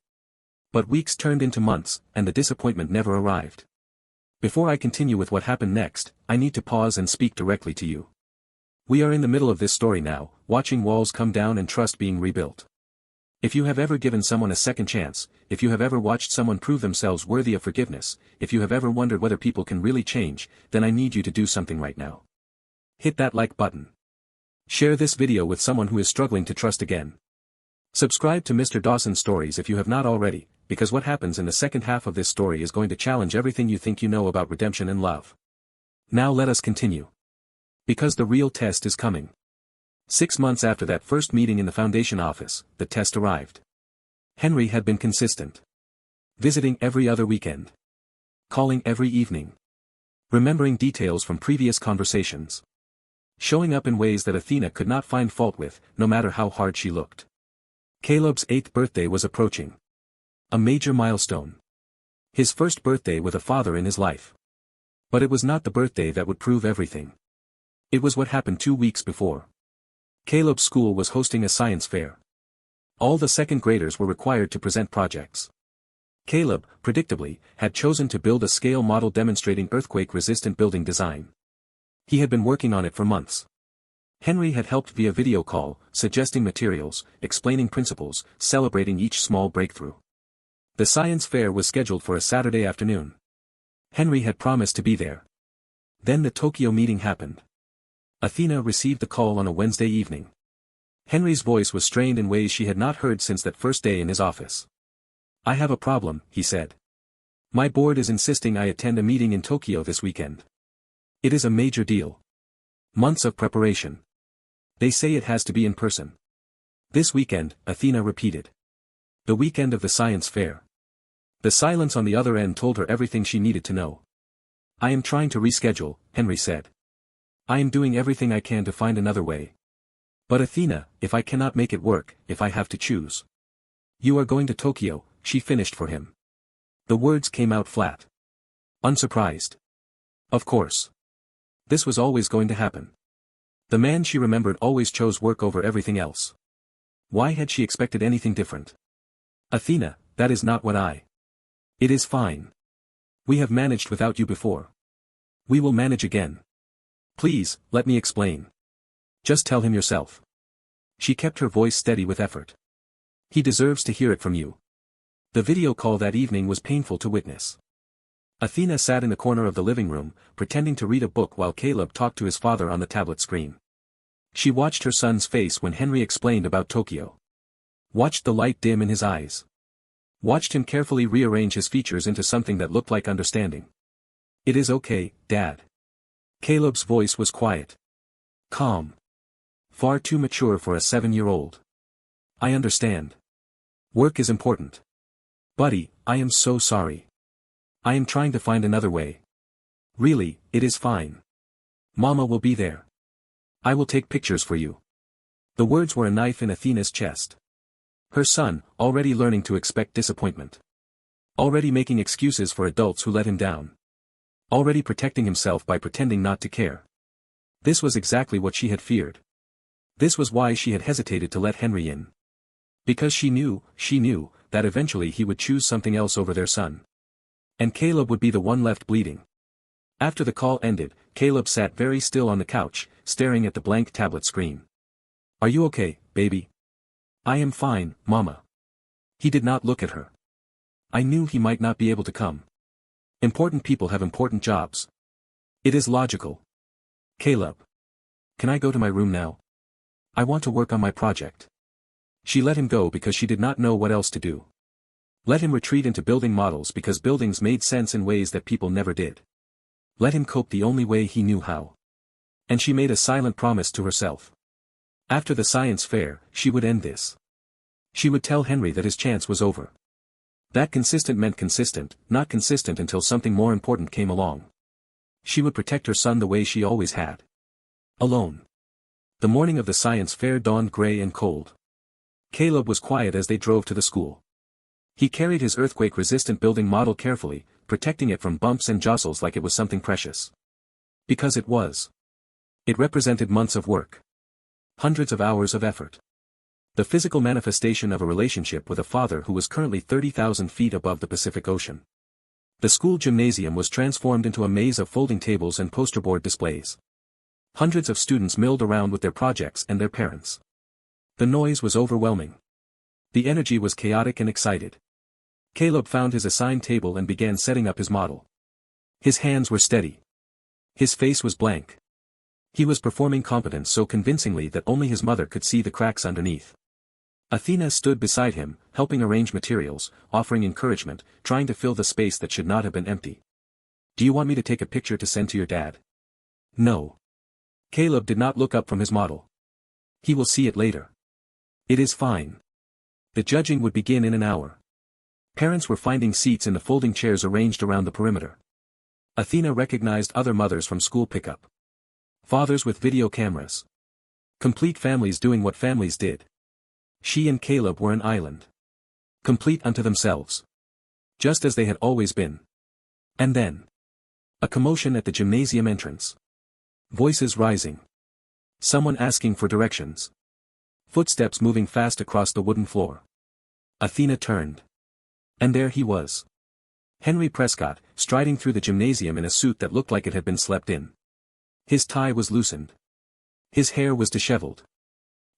A: But weeks turned into months, and the disappointment never arrived. Before I continue with what happened next, I need to pause and speak directly to you. We are in the middle of this story now, watching walls come down and trust being rebuilt. If you have ever given someone a second chance, if you have ever watched someone prove themselves worthy of forgiveness, if you have ever wondered whether people can really change, then I need you to do something right now. Hit that like button. Share this video with someone who is struggling to trust again. Subscribe to Mr. Dawson Stories if you have not already, because what happens in the second half of this story is going to challenge everything you think you know about redemption and love. Now let us continue. Because the real test is coming. 6 months after that first meeting in the foundation office, the test arrived. Henry had been consistent. Visiting every other weekend. Calling every evening. Remembering details from previous conversations. Showing up in ways that Athena could not find fault with, no matter how hard she looked. Caleb's 8th birthday was approaching. A major milestone. His first birthday with a father in his life. But it was not the birthday that would prove everything. It was what happened 2 weeks before. Caleb's school was hosting a science fair. All the second graders were required to present projects. Caleb, predictably, had chosen to build a scale model demonstrating earthquake-resistant building design. He had been working on it for months. Henry had helped via video call, suggesting materials, explaining principles, celebrating each small breakthrough. The science fair was scheduled for a Saturday afternoon. Henry had promised to be there. Then the Tokyo meeting happened. Athena received the call on a Wednesday evening. Henry's voice was strained in ways she had not heard since that first day in his office. "I have a problem," he said. "My board is insisting I attend a meeting in Tokyo this weekend. It is a major deal. Months of preparation. They say it has to be in person." "This weekend," Athena repeated. "The weekend of the science fair." The silence on the other end told her everything she needed to know. "I am trying to reschedule," Henry said. "I am doing everything I can to find another way. But Athena, if I cannot make it work, if I have to choose." "You are going to Tokyo," she finished for him. The words came out flat. Unsurprised. Of course. This was always going to happen. The man she remembered always chose work over everything else. Why had she expected anything different? "Athena, that is not what I..." "It is fine. We have managed without you before. We will manage again. Please, let me explain. Just tell him yourself." She kept her voice steady with effort. "He deserves to hear it from you." The video call that evening was painful to witness. Athena sat in the corner of the living room, pretending to read a book while Caleb talked to his father on the tablet screen. She watched her son's face when Henry explained about Tokyo. Watched the light dim in his eyes. Watched him carefully rearrange his features into something that looked like understanding. "It is okay, Dad." Caleb's voice was quiet. Calm. Far too mature for a 7-year-old. "I understand. Work is important. Buddy, I am so sorry. I am trying to find another way. Really, it is fine. Mama will be there. I will take pictures for you." The words were a knife in Athena's chest. Her son, already learning to expect disappointment. Already making excuses for adults who let him down. Already protecting himself by pretending not to care. This was exactly what she had feared. This was why she had hesitated to let Henry in. Because she knew, that eventually he would choose something else over their son. And Caleb would be the one left bleeding. After the call ended, Caleb sat very still on the couch, staring at the blank tablet screen. "Are you okay, baby?" "I am fine, Mama." He did not look at her. "I knew he might not be able to come. Important people have important jobs. It is logical." "Caleb. Can I go to my room now? I want to work on my project." She let him go because she did not know what else to do. Let him retreat into building models because buildings made sense in ways that people never did. Let him cope the only way he knew how. And she made a silent promise to herself. After the science fair, she would end this. She would tell Henry that his chance was over. That consistent meant consistent, not consistent until something more important came along. She would protect her son the way she always had. Alone. The morning of the science fair dawned gray and cold. Caleb was quiet as they drove to the school. He carried his earthquake-resistant building model carefully, protecting it from bumps and jostles like it was something precious. Because it was. It represented months of work. Hundreds of hours of effort. The physical manifestation of a relationship with a father who was currently 30,000 feet above the Pacific Ocean. The school gymnasium was transformed into a maze of folding tables and poster board displays. Hundreds of students milled around with their projects and their parents. The noise was overwhelming. The energy was chaotic and excited. Caleb found his assigned table and began setting up his model. His hands were steady. His face was blank. He was performing competence so convincingly that only his mother could see the cracks underneath. Athena stood beside him, helping arrange materials, offering encouragement, trying to fill the space that should not have been empty. "Do you want me to take a picture to send to your dad?" "No." Caleb did not look up from his model. "He will see it later." "It is fine." The judging would begin in an hour. Parents were finding seats in the folding chairs arranged around the perimeter. Athena recognized other mothers from school pickup. Fathers with video cameras. Complete families doing what families did. She and Caleb were an island. Complete unto themselves. Just as they had always been. And then. A commotion at the gymnasium entrance. Voices rising. Someone asking for directions. Footsteps moving fast across the wooden floor. Athena turned. And there he was. Henry Prescott, striding through the gymnasium in a suit that looked like it had been slept in. His tie was loosened. His hair was disheveled.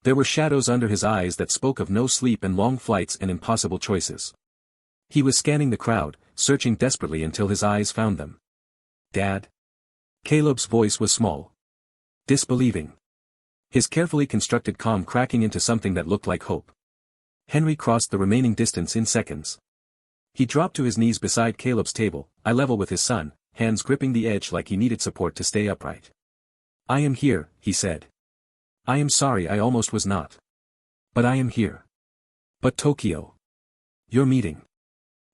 A: There were shadows under his eyes that spoke of no sleep and long flights and impossible choices. He was scanning the crowd, searching desperately until his eyes found them. "Dad?" Caleb's voice was small. Disbelieving. His carefully constructed calm cracking into something that looked like hope. Henry crossed the remaining distance in seconds. He dropped to his knees beside Caleb's table, eye level with his son, hands gripping the edge like he needed support to stay upright. "I am here," he said. "I am sorry I almost was not. But I am here." "But Tokyo. Your meeting."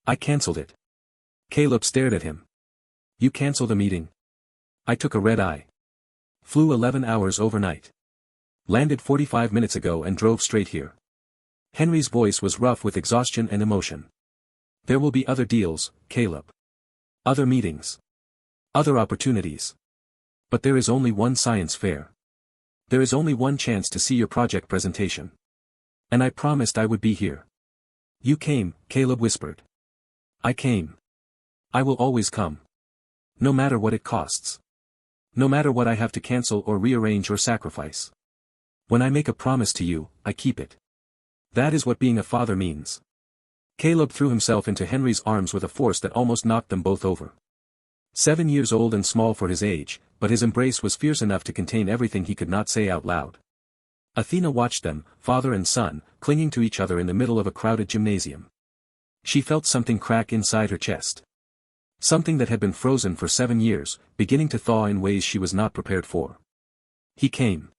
A: "I cancelled it." Caleb stared at him. "You cancelled a meeting?" "I took a red-eye. Flew 11 hours overnight. Landed 45 minutes ago and drove straight here." Henry's voice was rough with exhaustion and emotion. "There will be other deals, Caleb. Other meetings. Other opportunities. But there is only one science fair. There is only one chance to see your project presentation. And I promised I would be here." "You came," Caleb whispered. "I came. I will always come. No matter what it costs. No matter what I have to cancel or rearrange or sacrifice. When I make a promise to you, I keep it. That is what being a father means." Caleb threw himself into Henry's arms with a force that almost knocked them both over. 7 years old and small for his age, but his embrace was fierce enough to contain everything he could not say out loud. Athena watched them, father and son, clinging to each other in the middle of a crowded gymnasium. She felt something crack inside her chest. Something that had been frozen for 7 years, beginning to thaw in ways she was not prepared for. He came.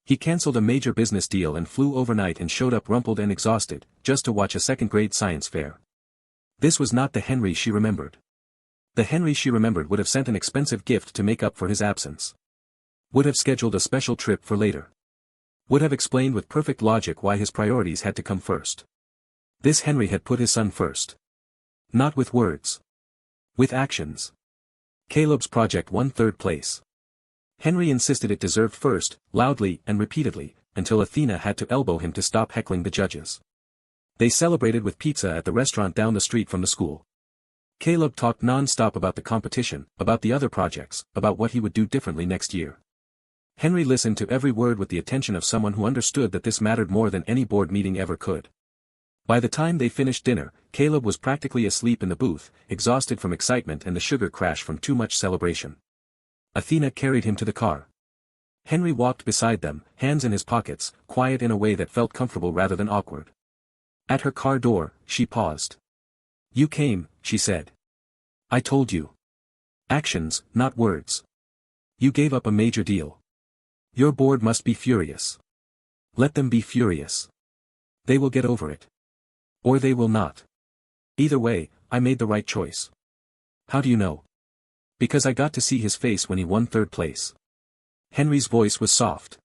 A: He cancelled a major business deal and flew overnight and showed up rumpled and exhausted, just to watch a second-grade science fair. This was not the Henry she remembered. The Henry she remembered would have sent an expensive gift to make up for his absence. Would have scheduled a special trip for later. Would have explained with perfect logic why his priorities had to come first. This Henry had put his son first. Not with words. With actions. Caleb's project won 3rd place. Henry insisted it deserved first, loudly and repeatedly, until Athena had to elbow him to stop heckling the judges. They celebrated with pizza at the restaurant down the street from the school. Caleb talked non-stop about the competition, about the other projects, about what he would do differently next year. Henry listened to every word with the attention of someone who understood that this mattered more than any board meeting ever could. By the time they finished dinner, Caleb was practically asleep in the booth, exhausted from excitement and the sugar crash from too much celebration. Athena carried him to the car. Henry walked beside them, hands in his pockets, quiet in a way that felt comfortable rather than awkward. At her car door, she paused. "You came," she said. "I told you. Actions, not words. You gave up a major deal. Your board must be furious. Let them be furious. They will get over it. Or they will not. Either way, I made the right choice." "How do you know?" "Because I got to see his face when he won 3rd place. Henry's voice was soft.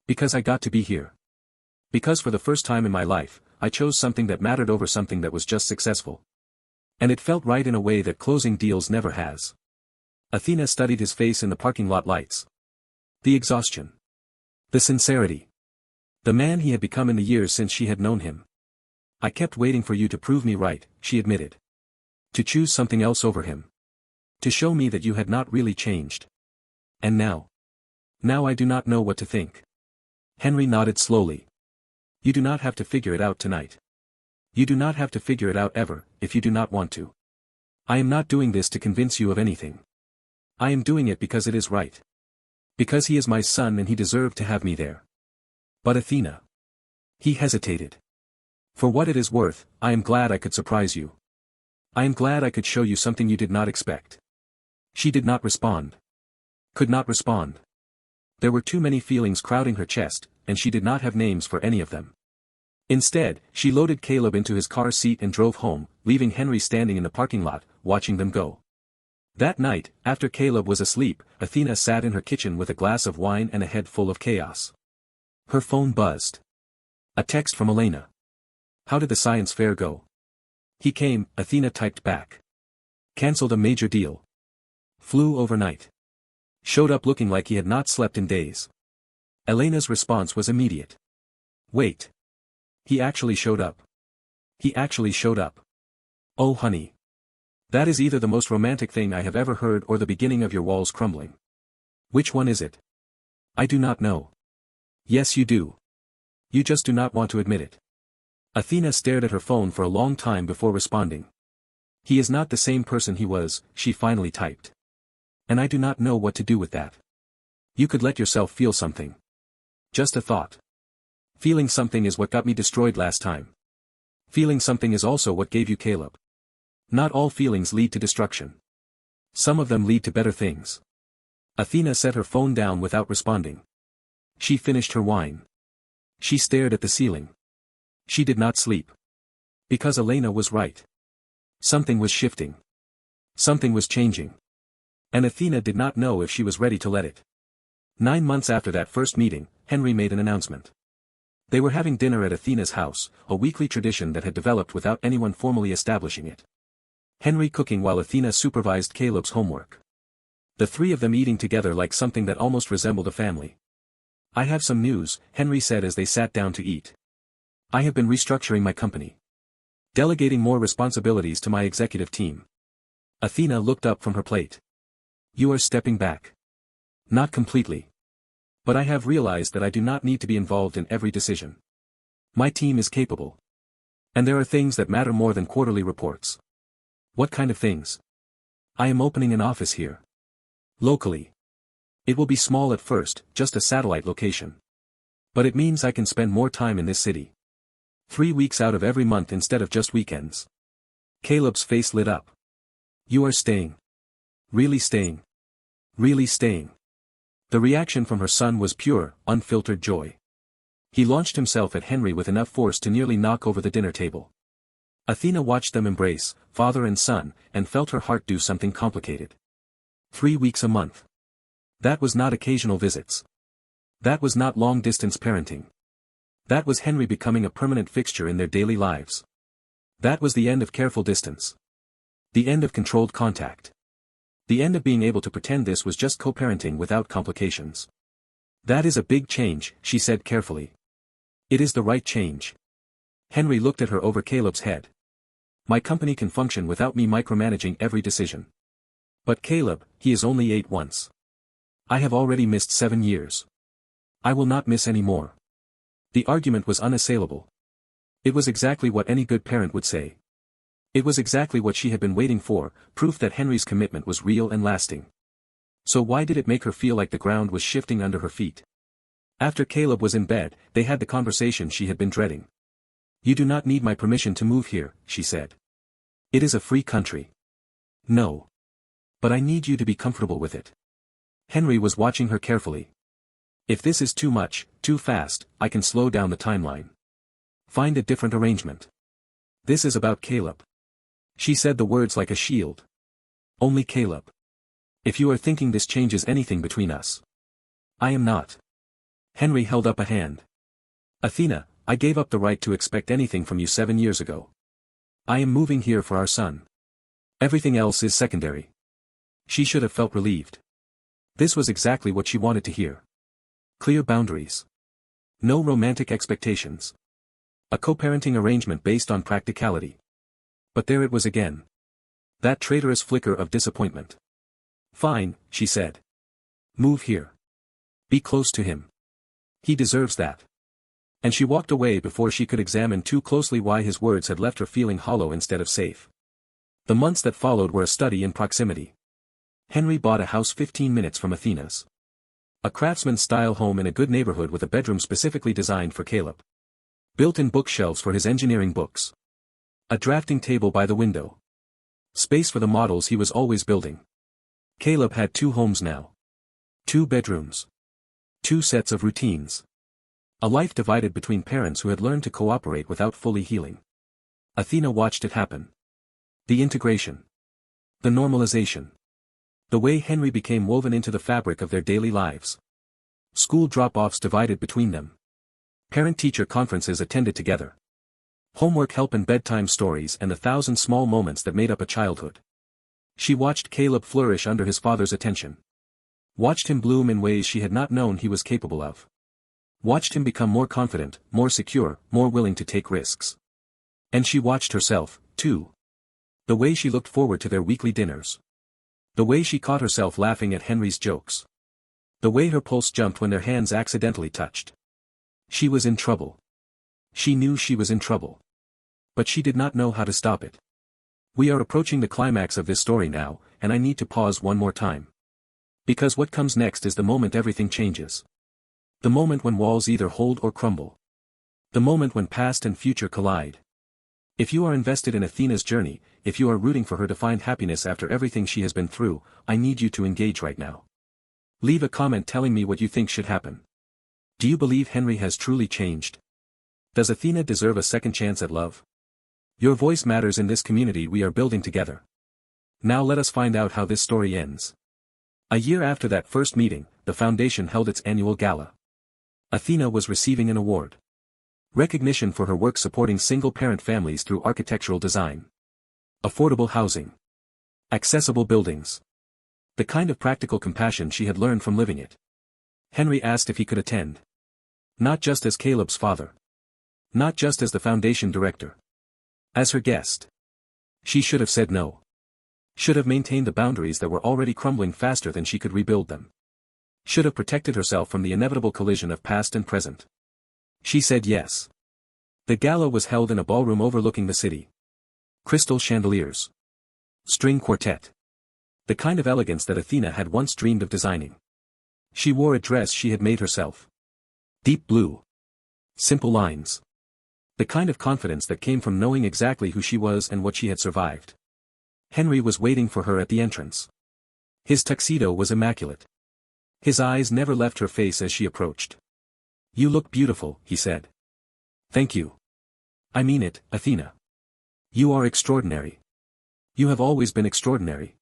A: "Because I got to be here. Because for the first time in my life, I chose something that mattered over something that was just successful. And it felt right in a way that closing deals never has." Athena studied his face in the parking lot lights. The exhaustion. The sincerity. The man he had become in the years since she had known him. "I kept waiting for you to prove me right," she admitted. "To choose something else over him. To show me that you had not really changed. And now? Now I do not know what to think." Henry nodded slowly. "You do not have to figure it out tonight. You do not have to figure it out ever, if you do not want to. I am not doing this to convince you of anything. I am doing it because it is right. Because he is my son and he deserved to have me there." "But Athena." He hesitated. "For what it is worth, I am glad I could surprise you. I am glad I could show you something you did not expect." She did not respond. Could not respond. There were too many feelings crowding her chest, and she did not have names for any of them. Instead, she loaded Caleb into his car seat and drove home, leaving Henry standing in the parking lot, watching them go. That night, after Caleb was asleep, Athena sat in her kitchen with a glass of wine and a head full of chaos. Her phone buzzed. A text from Elena. "How did the science fair go?" "He came," Athena typed back. "Cancelled a major deal. Flew overnight. Showed up looking like he had not slept in days. Elena's response was immediate. Wait. He actually showed up. He actually showed up. Oh honey. That is either the most romantic thing I have ever heard or the beginning of your walls crumbling. Which one is it? I do not know. Yes you do. You just do not want to admit it. Athena stared at her phone for a long time before responding. He is not the same person he was, she finally typed. And I do not know what to do with that. You could let yourself feel something. Just a thought. Feeling something is what got me destroyed last time. Feeling something is also what gave you Caleb. Not all feelings lead to destruction. Some of them lead to better things. Athena set her phone down without responding. She finished her wine. She stared at the ceiling. She did not sleep. Because Elena was right. Something was shifting. Something was changing. And Athena did not know if she was ready to let it. 9 months after that first meeting, Henry made an announcement. They were having dinner at Athena's house, a weekly tradition that had developed without anyone formally establishing it. Henry cooking while Athena supervised Caleb's homework. The three of them eating together like something that almost resembled a family. I have some news, Henry said as they sat down to eat. I have been restructuring my company. Delegating more responsibilities to my executive team. Athena looked up from her plate. You are stepping back. Not completely. But I have realized that I do not need to be involved in every decision. My team is capable. And there are things that matter more than quarterly reports. What kind of things? I am opening an office here. Locally. It will be small at first, just a satellite location. But it means I can spend more time in this city. 3 weeks out of every month instead of just weekends. Caleb's face lit up. You are staying. Really staying. Really staying. The reaction from her son was pure, unfiltered joy. He launched himself at Henry with enough force to nearly knock over the dinner table. Athena watched them embrace, father and son, and felt her heart do something complicated. 3 weeks a month. That was not occasional visits. That was not long-distance parenting. That was Henry becoming a permanent fixture in their daily lives. That was the end of careful distance. The end of controlled contact. The end of being able to pretend this was just co-parenting without complications. That is a big change, she said carefully. It is the right change. Henry looked at her over Caleb's head. My company can function without me micromanaging every decision. But Caleb, he is only 8 once. I have already missed 7 years. I will not miss any more. The argument was unassailable. It was exactly what any good parent would say. It was exactly what she had been waiting for, proof that Henry's commitment was real and lasting. So why did it make her feel like the ground was shifting under her feet? After Caleb was in bed, they had the conversation she had been dreading. You do not need my permission to move here, she said. It is a free country. No. But I need you to be comfortable with it. Henry was watching her carefully. If this is too much, too fast, I can slow down the timeline. Find a different arrangement. This is about Caleb. She said the words like a shield. Only Caleb. If you are thinking this changes anything between us. I am not. Henry held up a hand. Athena, I gave up the right to expect anything from you 7 years ago. I am moving here for our son. Everything else is secondary. She should have felt relieved. This was exactly what she wanted to hear. Clear boundaries. No romantic expectations. A co-parenting arrangement based on practicality. But there it was again. That traitorous flicker of disappointment. Fine, she said. Move here. Be close to him. He deserves that. And she walked away before she could examine too closely why his words had left her feeling hollow instead of safe. The months that followed were a study in proximity. Henry bought a house 15 minutes from Athena's. A craftsman-style home in a good neighborhood with a bedroom specifically designed for Caleb. Built-in bookshelves for his engineering books. A drafting table by the window. Space for the models he was always building. Caleb had 2 homes now. 2 bedrooms. 2 sets of routines. A life divided between parents who had learned to cooperate without fully healing. Athena watched it happen. The integration. The normalization. The way Henry became woven into the fabric of their daily lives. School drop-offs divided between them. Parent-teacher conferences attended together. Homework help and bedtime stories and the 1,000 small moments that made up a childhood. She watched Caleb flourish under his father's attention. Watched him bloom in ways she had not known he was capable of. Watched him become more confident, more secure, more willing to take risks. And she watched herself, too. The way she looked forward to their weekly dinners. The way she caught herself laughing at Henry's jokes. The way her pulse jumped when their hands accidentally touched. She was in trouble. She knew she was in trouble. But she did not know how to stop it. We are approaching the climax of this story now, and I need to pause one more time. Because what comes next is the moment everything changes. The moment when walls either hold or crumble. The moment when past and future collide. If you are invested in Athena's journey, if you are rooting for her to find happiness after everything she has been through, I need you to engage right now. Leave a comment telling me what you think should happen. Do you believe Henry has truly changed? Does Athena deserve a second chance at love? Your voice matters in this community we are building together. Now let us find out how this story ends. A year after that first meeting, the foundation held its annual gala. Athena was receiving an award. Recognition for her work supporting single-parent families through architectural design. Affordable housing. Accessible buildings. The kind of practical compassion she had learned from living it. Henry asked if he could attend. Not just as Caleb's father. Not just as the foundation director. As her guest. She should have said no. Should have maintained the boundaries that were already crumbling faster than she could rebuild them. Should have protected herself from the inevitable collision of past and present. She said yes. The gala was held in a ballroom overlooking the city. Crystal chandeliers. String quartet. The kind of elegance that Athena had once dreamed of designing. She wore a dress she had made herself. Deep blue. Simple lines. The kind of confidence that came from knowing exactly who she was and what she had survived. Henry was waiting for her at the entrance. His tuxedo was immaculate. His eyes never left her face as she approached. "You look beautiful," he said. "Thank you. I mean it, Athena. You are extraordinary. You have always been extraordinary."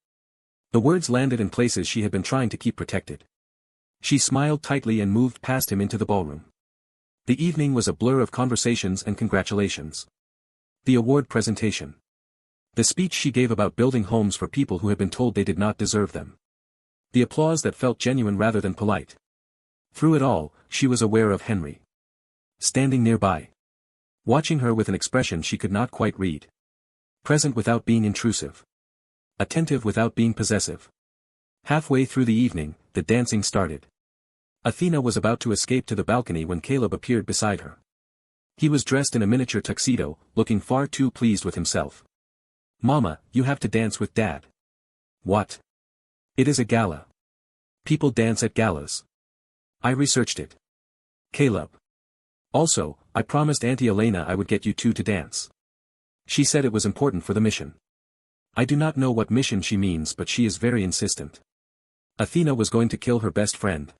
A: The words landed in places she had been trying to keep protected. She smiled tightly and moved past him into the ballroom. The evening was a blur of conversations and congratulations. The award presentation. The speech she gave about building homes for people who had been told they did not deserve them. The applause that felt genuine rather than polite. Through it all, she was aware of Henry. Standing nearby. Watching her with an expression she could not quite read. Present without being intrusive. Attentive without being possessive. Halfway through the evening, the dancing started. Athena was about to escape to the balcony when Caleb appeared beside her. He was dressed in a miniature tuxedo, looking far too pleased with himself. "Mama, you have to dance with Dad." "What?" "It is a gala. People dance at galas. I researched it." "Caleb. Also, I promised Auntie Elena I would get you two to dance. She said it was important for the mission." I do not know what mission she means, but she is very insistent. Athena was going to kill her best friend.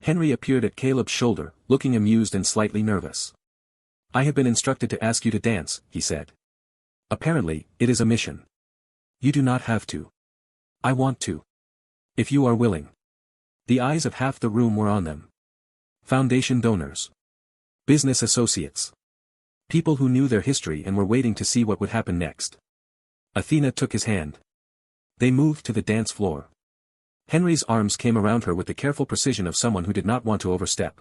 A: Henry appeared at Caleb's shoulder, looking amused and slightly nervous. "I have been instructed to ask you to dance," he said. "Apparently, it is a mission. You do not have to. I want to. If you are willing." The eyes of half the room were on them. Foundation donors. Business associates. People who knew their history and were waiting to see what would happen next. Athena took his hand. They moved to the dance floor. Henry's arms came around her with the careful precision of someone who did not want to overstep.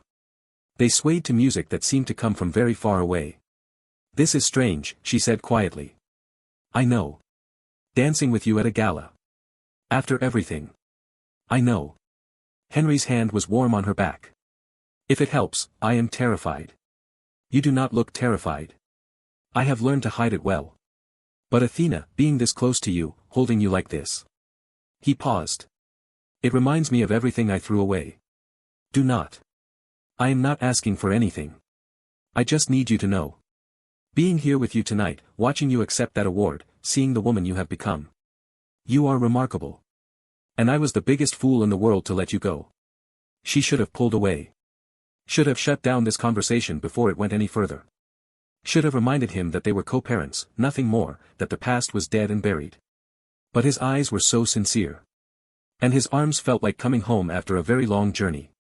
A: They swayed to music that seemed to come from very far away. "This is strange," she said quietly. "I know. Dancing with you at a gala. After everything. I know." Henry's hand was warm on her back. "If it helps, I am terrified." "You do not look terrified. I have learned to hide it well. But Athena, being this close to you, holding you like this." He paused. "It reminds me of everything I threw away. Do not. I am not asking for anything. I just need you to know. Being here with you tonight, watching you accept that award, seeing the woman you have become. You are remarkable. And I was the biggest fool in the world to let you go." She should have pulled away. Should have shut down this conversation before it went any further. Should have reminded him that they were co-parents, nothing more, that the past was dead and buried. But his eyes were so sincere. And his arms felt like coming home after a very long journey.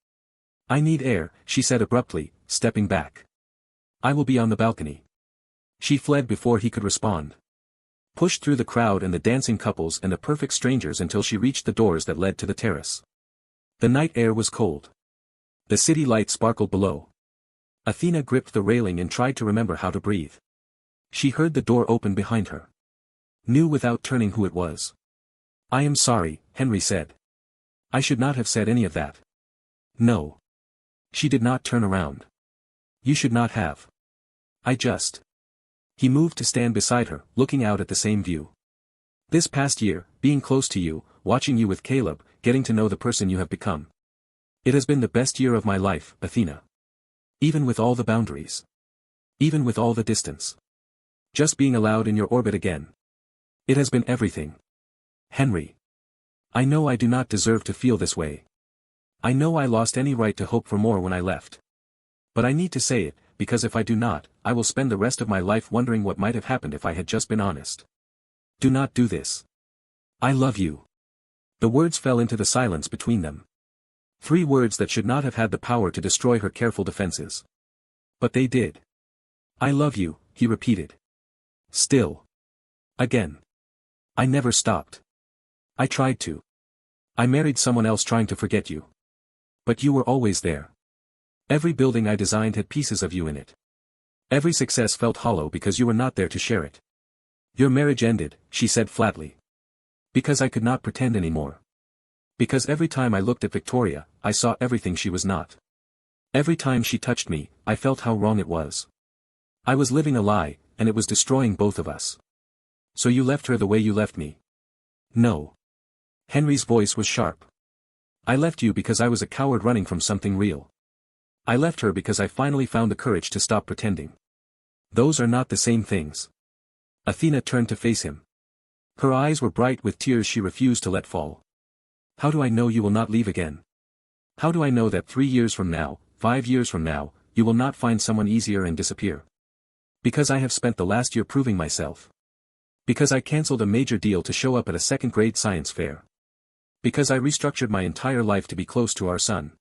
A: "I need air," she said abruptly, stepping back. "I will be on the balcony." She fled before he could respond. Pushed through the crowd and the dancing couples and the perfect strangers until she reached the doors that led to the terrace. The night air was cold. The city light sparkled below. Athena gripped the railing and tried to remember how to breathe. She heard the door open behind her. Knew without turning who it was. "I am sorry," Henry said. "I should not have said any of that." "No." She did not turn around. "You should not have. I just—" He moved to stand beside her, looking out at the same view. "This past year, being close to you, watching you with Caleb, getting to know the person you have become. It has been the best year of my life, Athena. Even with all the boundaries. Even with all the distance. Just being allowed in your orbit again. It has been everything. Henry. I know I do not deserve to feel this way. I know I lost any right to hope for more when I left. But I need to say it, because if I do not, I will spend the rest of my life wondering what might have happened if I had just been honest. Do not do this. I love you." The words fell into the silence between them. 3 words that should not have had the power to destroy her careful defenses. But they did. "I love you," he repeated. Still. Again. "I never stopped. I tried to. I married someone else trying to forget you. But you were always there. Every building I designed had pieces of you in it. Every success felt hollow because you were not there to share it. Your marriage ended," she said flatly. "Because I could not pretend anymore. Because every time I looked at Victoria, I saw everything she was not. Every time she touched me, I felt how wrong it was. I was living a lie, and it was destroying both of us. So you left her the way you left me." "No." Henry's voice was sharp. "I left you because I was a coward running from something real. I left her because I finally found the courage to stop pretending. Those are not the same things." Athena turned to face him. Her eyes were bright with tears she refused to let fall. "How do I know you will not leave again? How do I know that 3 years from now, 5 years from now, you will not find someone easier and disappear? Because I have spent the last year proving myself. Because I cancelled a major deal to show up at a second-grade science fair. Because I restructured my entire life to be close to our son.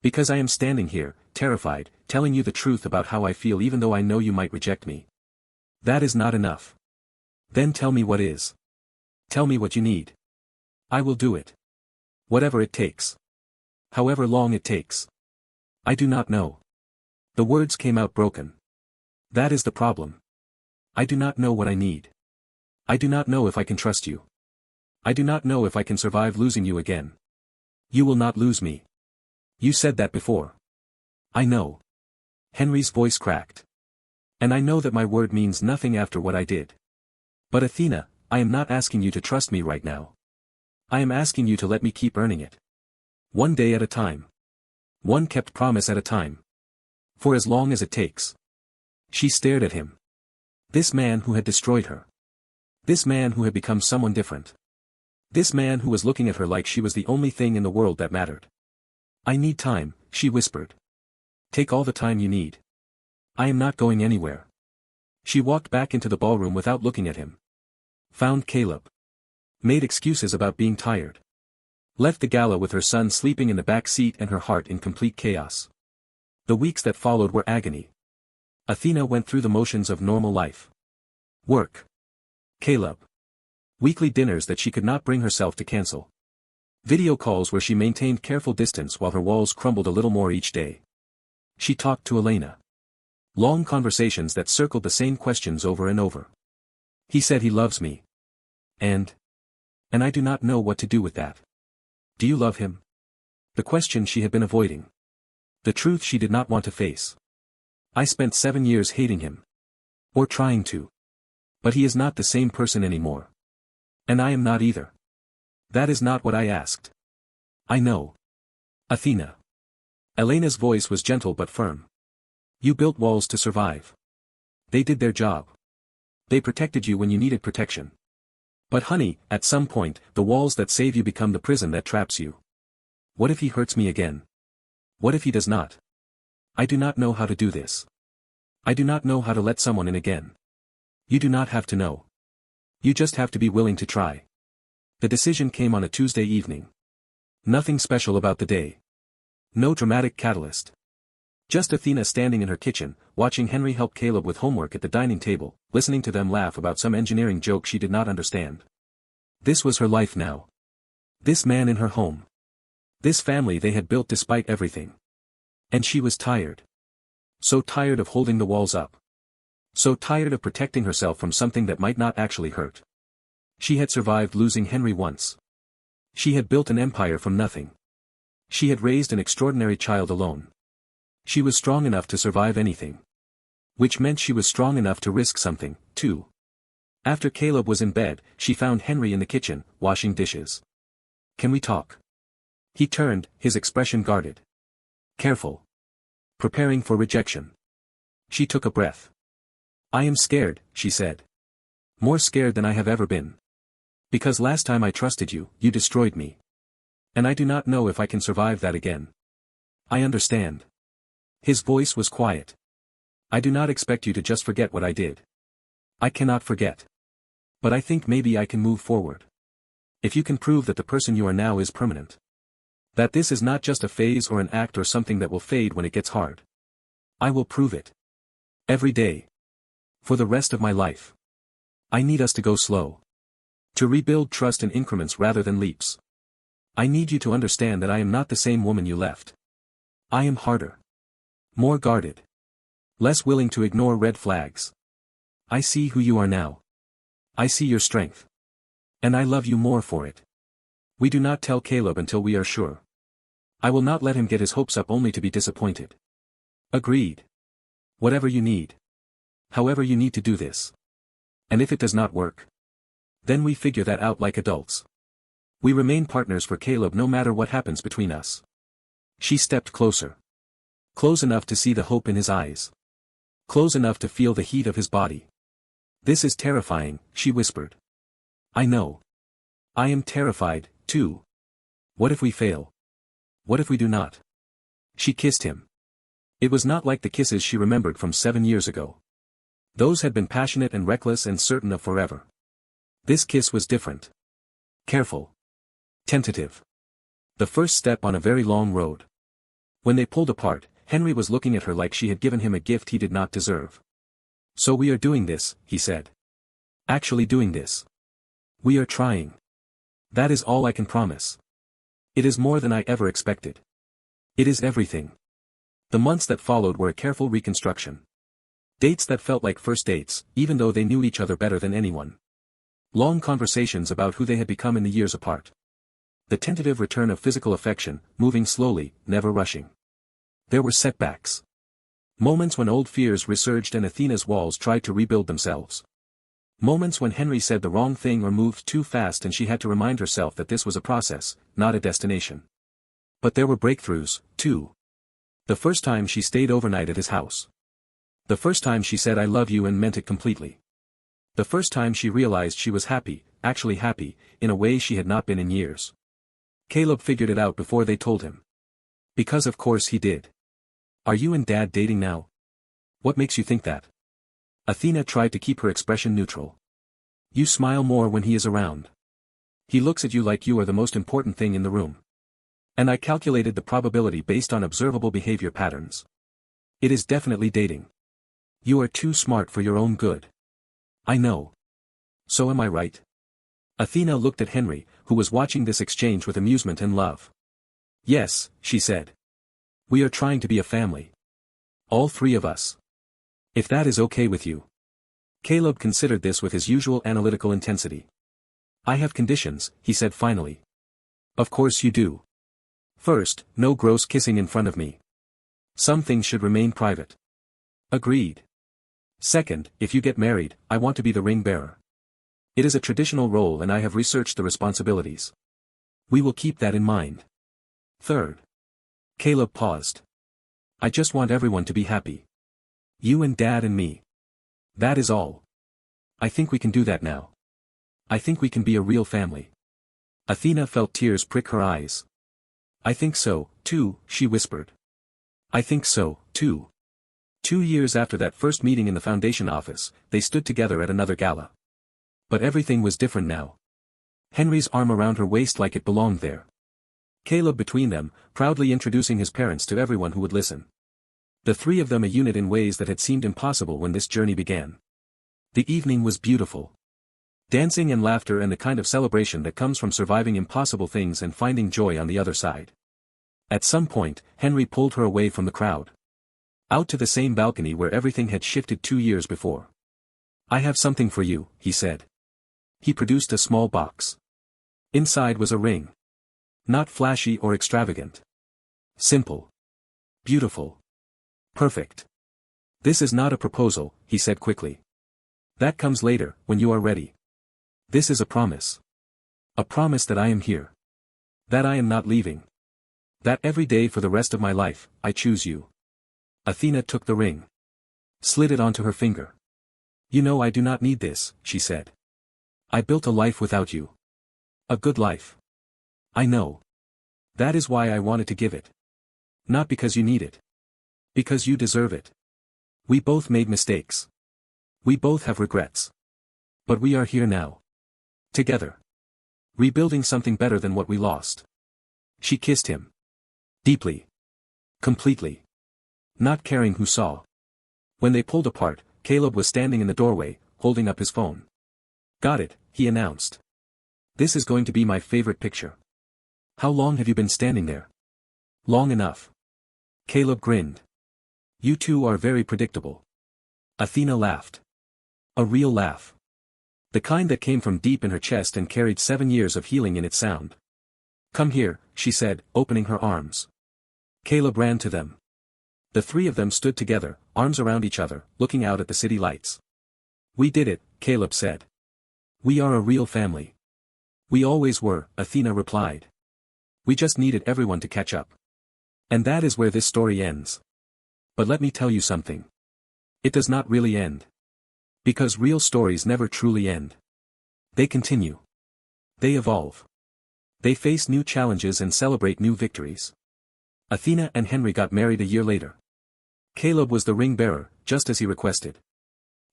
A: Because I am standing here, terrified, telling you the truth about how I feel even though I know you might reject me. That is not enough. Then tell me what is. Tell me what you need. I will do it. Whatever it takes. However long it takes. I do not know." The words came out broken. "That is the problem. I do not know what I need. I do not know if I can trust you. I do not know if I can survive losing you again." "You will not lose me. You said that before." "I know." Henry's voice cracked. "And I know that my word means nothing after what I did. But Athena, I am not asking you to trust me right now. I am asking you to let me keep earning it. One day at a time. One kept promise at a time. For as long as it takes." She stared at him. This man who had destroyed her. This man who had become someone different. This man who was looking at her like she was the only thing in the world that mattered. "I need time," she whispered. "Take all the time you need. I am not going anywhere." She walked back into the ballroom without looking at him. Found Caleb. Made excuses about being tired. Left the gala with her son sleeping in the back seat and her heart in complete chaos. The weeks that followed were agony. Athena went through the motions of normal life. Work. Caleb. Weekly dinners that she could not bring herself to cancel. Video calls where she maintained careful distance while her walls crumbled a little more each day. She talked to Elena. Long conversations that circled the same questions over and over. He said he loves me. And I do not know what to do with that. Do you love him? The question she had been avoiding. The truth she did not want to face. I spent 7 years hating him. Or trying to. But he is not the same person anymore. And I am not either. That is not what I asked. I know. Athena. Elena's voice was gentle but firm. You built walls to survive. They did their job. They protected you when you needed protection. But honey, at some point, the walls that save you become the prison that traps you. What if he hurts me again? What if he does not? I do not know how to do this. I do not know how to let someone in again. You do not have to know. You just have to be willing to try. The decision came on a Tuesday evening. Nothing special about the day. No dramatic catalyst. Just Athena standing in her kitchen, watching Henry help Caleb with homework at the dining table, listening to them laugh about some engineering joke she did not understand. This was her life now. This man in her home. This family they had built despite everything. And she was tired. So tired of holding the walls up. So tired of protecting herself from something that might not actually hurt. She had survived losing Henry once. She had built an empire from nothing. She had raised an extraordinary child alone. She was strong enough to survive anything. Which meant she was strong enough to risk something, too. After Caleb was in bed, she found Henry in the kitchen, washing dishes. "Can we talk?" He turned, his expression guarded. Careful. Preparing for rejection. She took a breath. "I am scared," she said. "More scared than I have ever been. Because last time I trusted you, you destroyed me. And I do not know if I can survive that again." "I understand." His voice was quiet. "I do not expect you to just forget what I did. I cannot forget. But I think maybe I can move forward. If you can prove that the person you are now is permanent. That this is not just a phase or an act or something that will fade when it gets hard. I will prove it. Every day. For the rest of my life. I need us to go slow. To rebuild trust in increments rather than leaps. I need you to understand that I am not the same woman you left. I am harder. More guarded. Less willing to ignore red flags. I see who you are now. I see your strength. And I love you more for it. We do not tell Caleb until we are sure. I will not let him get his hopes up only to be disappointed." "Agreed. Whatever you need. However you need to do this. And if it does not work, then we figure that out like adults. We remain partners for Caleb no matter what happens between us." She stepped closer. Close enough to see the hope in his eyes. Close enough to feel the heat of his body. "This is terrifying," she whispered. "I know. I am terrified, too. What if we fail? What if we do not?" She kissed him. It was not like the kisses she remembered from 7 years ago. Those had been passionate and reckless and certain of forever. This kiss was different. Careful. Tentative. The first step on a very long road. When they pulled apart, Henry was looking at her like she had given him a gift he did not deserve. "So we are doing this," he said. "Actually doing this. We are trying. That is all I can promise. It is more than I ever expected. It is everything." The months that followed were a careful reconstruction. Dates that felt like first dates, even though they knew each other better than anyone. Long conversations about who they had become in the years apart. The tentative return of physical affection, moving slowly, never rushing. There were setbacks. Moments when old fears resurged and Athena's walls tried to rebuild themselves. Moments when Henry said the wrong thing or moved too fast and she had to remind herself that this was a process, not a destination. But there were breakthroughs, too. The first time she stayed overnight at his house. The first time she said "I love you" and meant it completely. The first time she realized she was happy, actually happy, in a way she had not been in years. Caleb figured it out before they told him. Because of course he did. "Are you and Dad dating now?" "What makes you think that?" Athena tried to keep her expression neutral. "You smile more when he is around. He looks at you like you are the most important thing in the room. And I calculated the probability based on observable behavior patterns. It is definitely dating. You are too smart for your own good." "I know. So am I right?" Athena looked at Henry, who was watching this exchange with amusement and love. "Yes," she said. "We are trying to be a family. All three of us. If that is okay with you." Caleb considered this with his usual analytical intensity. "I have conditions," he said finally. "Of course you do. First, no gross kissing in front of me. Some things should remain private." "Agreed." "Second, if you get married, I want to be the ring bearer. It is a traditional role and I have researched the responsibilities. We will keep that in mind. Third." Caleb paused. "I just want everyone to be happy. You and Dad and me. That is all. I think we can do that now. I think we can be a real family." Athena felt tears prick her eyes. "I think so, too," she whispered. "I think so, too." 2 years after that first meeting in the foundation office, they stood together at another gala. But everything was different now. Henry's arm around her waist like it belonged there. Caleb between them, proudly introducing his parents to everyone who would listen. The three of them a unit in ways that had seemed impossible when this journey began. The evening was beautiful. Dancing and laughter and the kind of celebration that comes from surviving impossible things and finding joy on the other side. At some point, Henry pulled her away from the crowd. Out to the same balcony where everything had shifted 2 years before. "I have something for you," he said. He produced a small box. Inside was a ring. Not flashy or extravagant. Simple. Beautiful. Perfect. "This is not a proposal," he said quickly. "That comes later, when you are ready. This is a promise. A promise that I am here. That I am not leaving. That every day for the rest of my life, I choose you." Athena took the ring. Slid it onto her finger. "You know I do not need this," she said. "I built a life without you. A good life. I know. That is why I wanted to give it. Not because you need it. Because you deserve it. We both made mistakes. We both have regrets. But we are here now. Together. Rebuilding something better than what we lost." She kissed him. Deeply. Completely. Not caring who saw. When they pulled apart, Caleb was standing in the doorway, holding up his phone. "Got it," he announced. "This is going to be my favorite picture." "How long have you been standing there?" "Long enough." Caleb grinned. "You two are very predictable." Athena laughed. A real laugh. The kind that came from deep in her chest and carried 7 years of healing in its sound. "Come here," she said, opening her arms. Caleb ran to them. The three of them stood together, arms around each other, looking out at the city lights. "We did it," Caleb said. "We are a real family." "We always were," Athena replied. "We just needed everyone to catch up." And that is where this story ends. But let me tell you something. It does not really end. Because real stories never truly end. They continue. They evolve. They face new challenges and celebrate new victories. Athena and Henry got married a year later. Caleb was the ring bearer, just as he requested.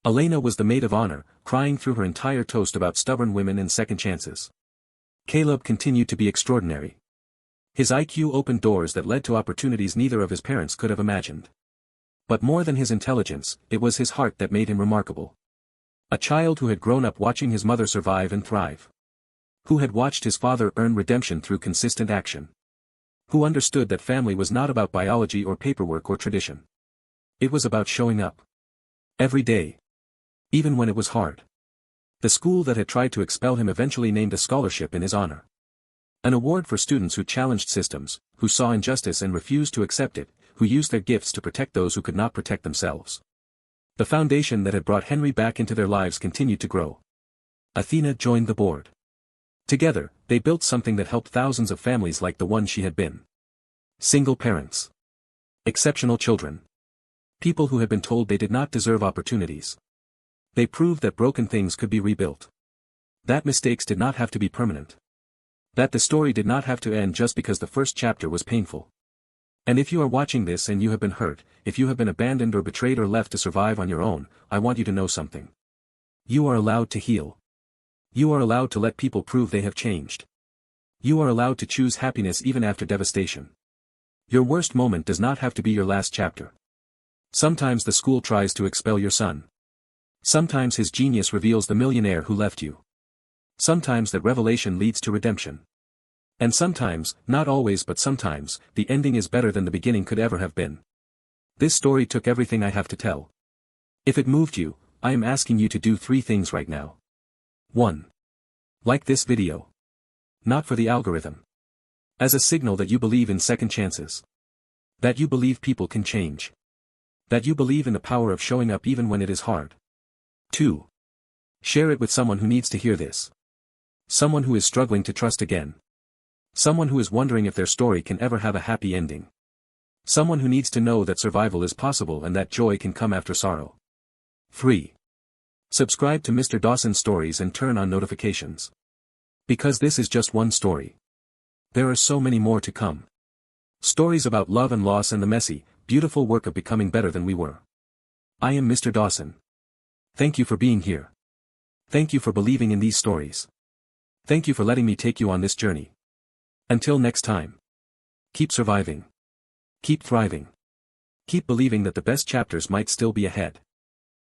A: Elena was the maid of honor, crying through her entire toast about stubborn women and second chances. Caleb continued to be extraordinary. His IQ opened doors that led to opportunities neither of his parents could have imagined. But more than his intelligence, it was his heart that made him remarkable. A child who had grown up watching his mother survive and thrive. Who had watched his father earn redemption through consistent action. Who understood that family was not about biology or paperwork or tradition. It was about showing up. Every day. Even when it was hard. The school that had tried to expel him eventually named a scholarship in his honor. An award for students who challenged systems, who saw injustice and refused to accept it, who used their gifts to protect those who could not protect themselves. The foundation that had brought Henry back into their lives continued to grow. Athena joined the board. Together, they built something that helped thousands of families like the one she had been. Single parents. Exceptional children. People who had been told they did not deserve opportunities. They proved that broken things could be rebuilt. That mistakes did not have to be permanent. That the story did not have to end just because the first chapter was painful. And if you are watching this and you have been hurt, if you have been abandoned or betrayed or left to survive on your own, I want you to know something. You are allowed to heal. You are allowed to let people prove they have changed. You are allowed to choose happiness even after devastation. Your worst moment does not have to be your last chapter. Sometimes the school tries to expel your son. Sometimes his genius reveals the millionaire who left you. Sometimes that revelation leads to redemption. And sometimes, not always but sometimes, the ending is better than the beginning could ever have been. This story took everything I have to tell. If it moved you, I am asking you to do 3 things right now. 1. Like this video. Not for the algorithm. As a signal that you believe in second chances. That you believe people can change. That you believe in the power of showing up even when it is hard. 2. Share it with someone who needs to hear this. Someone who is struggling to trust again. Someone who is wondering if their story can ever have a happy ending. Someone who needs to know that survival is possible and that joy can come after sorrow. 3. Subscribe to Mr. Dawson Stories and turn on notifications. Because this is just one story. There are so many more to come. Stories about love and loss and the messy, beautiful work of becoming better than we were. I am Mr. Dawson. Thank you for being here. Thank you for believing in these stories. Thank you for letting me take you on this journey. Until next time. Keep surviving. Keep thriving. Keep believing that the best chapters might still be ahead.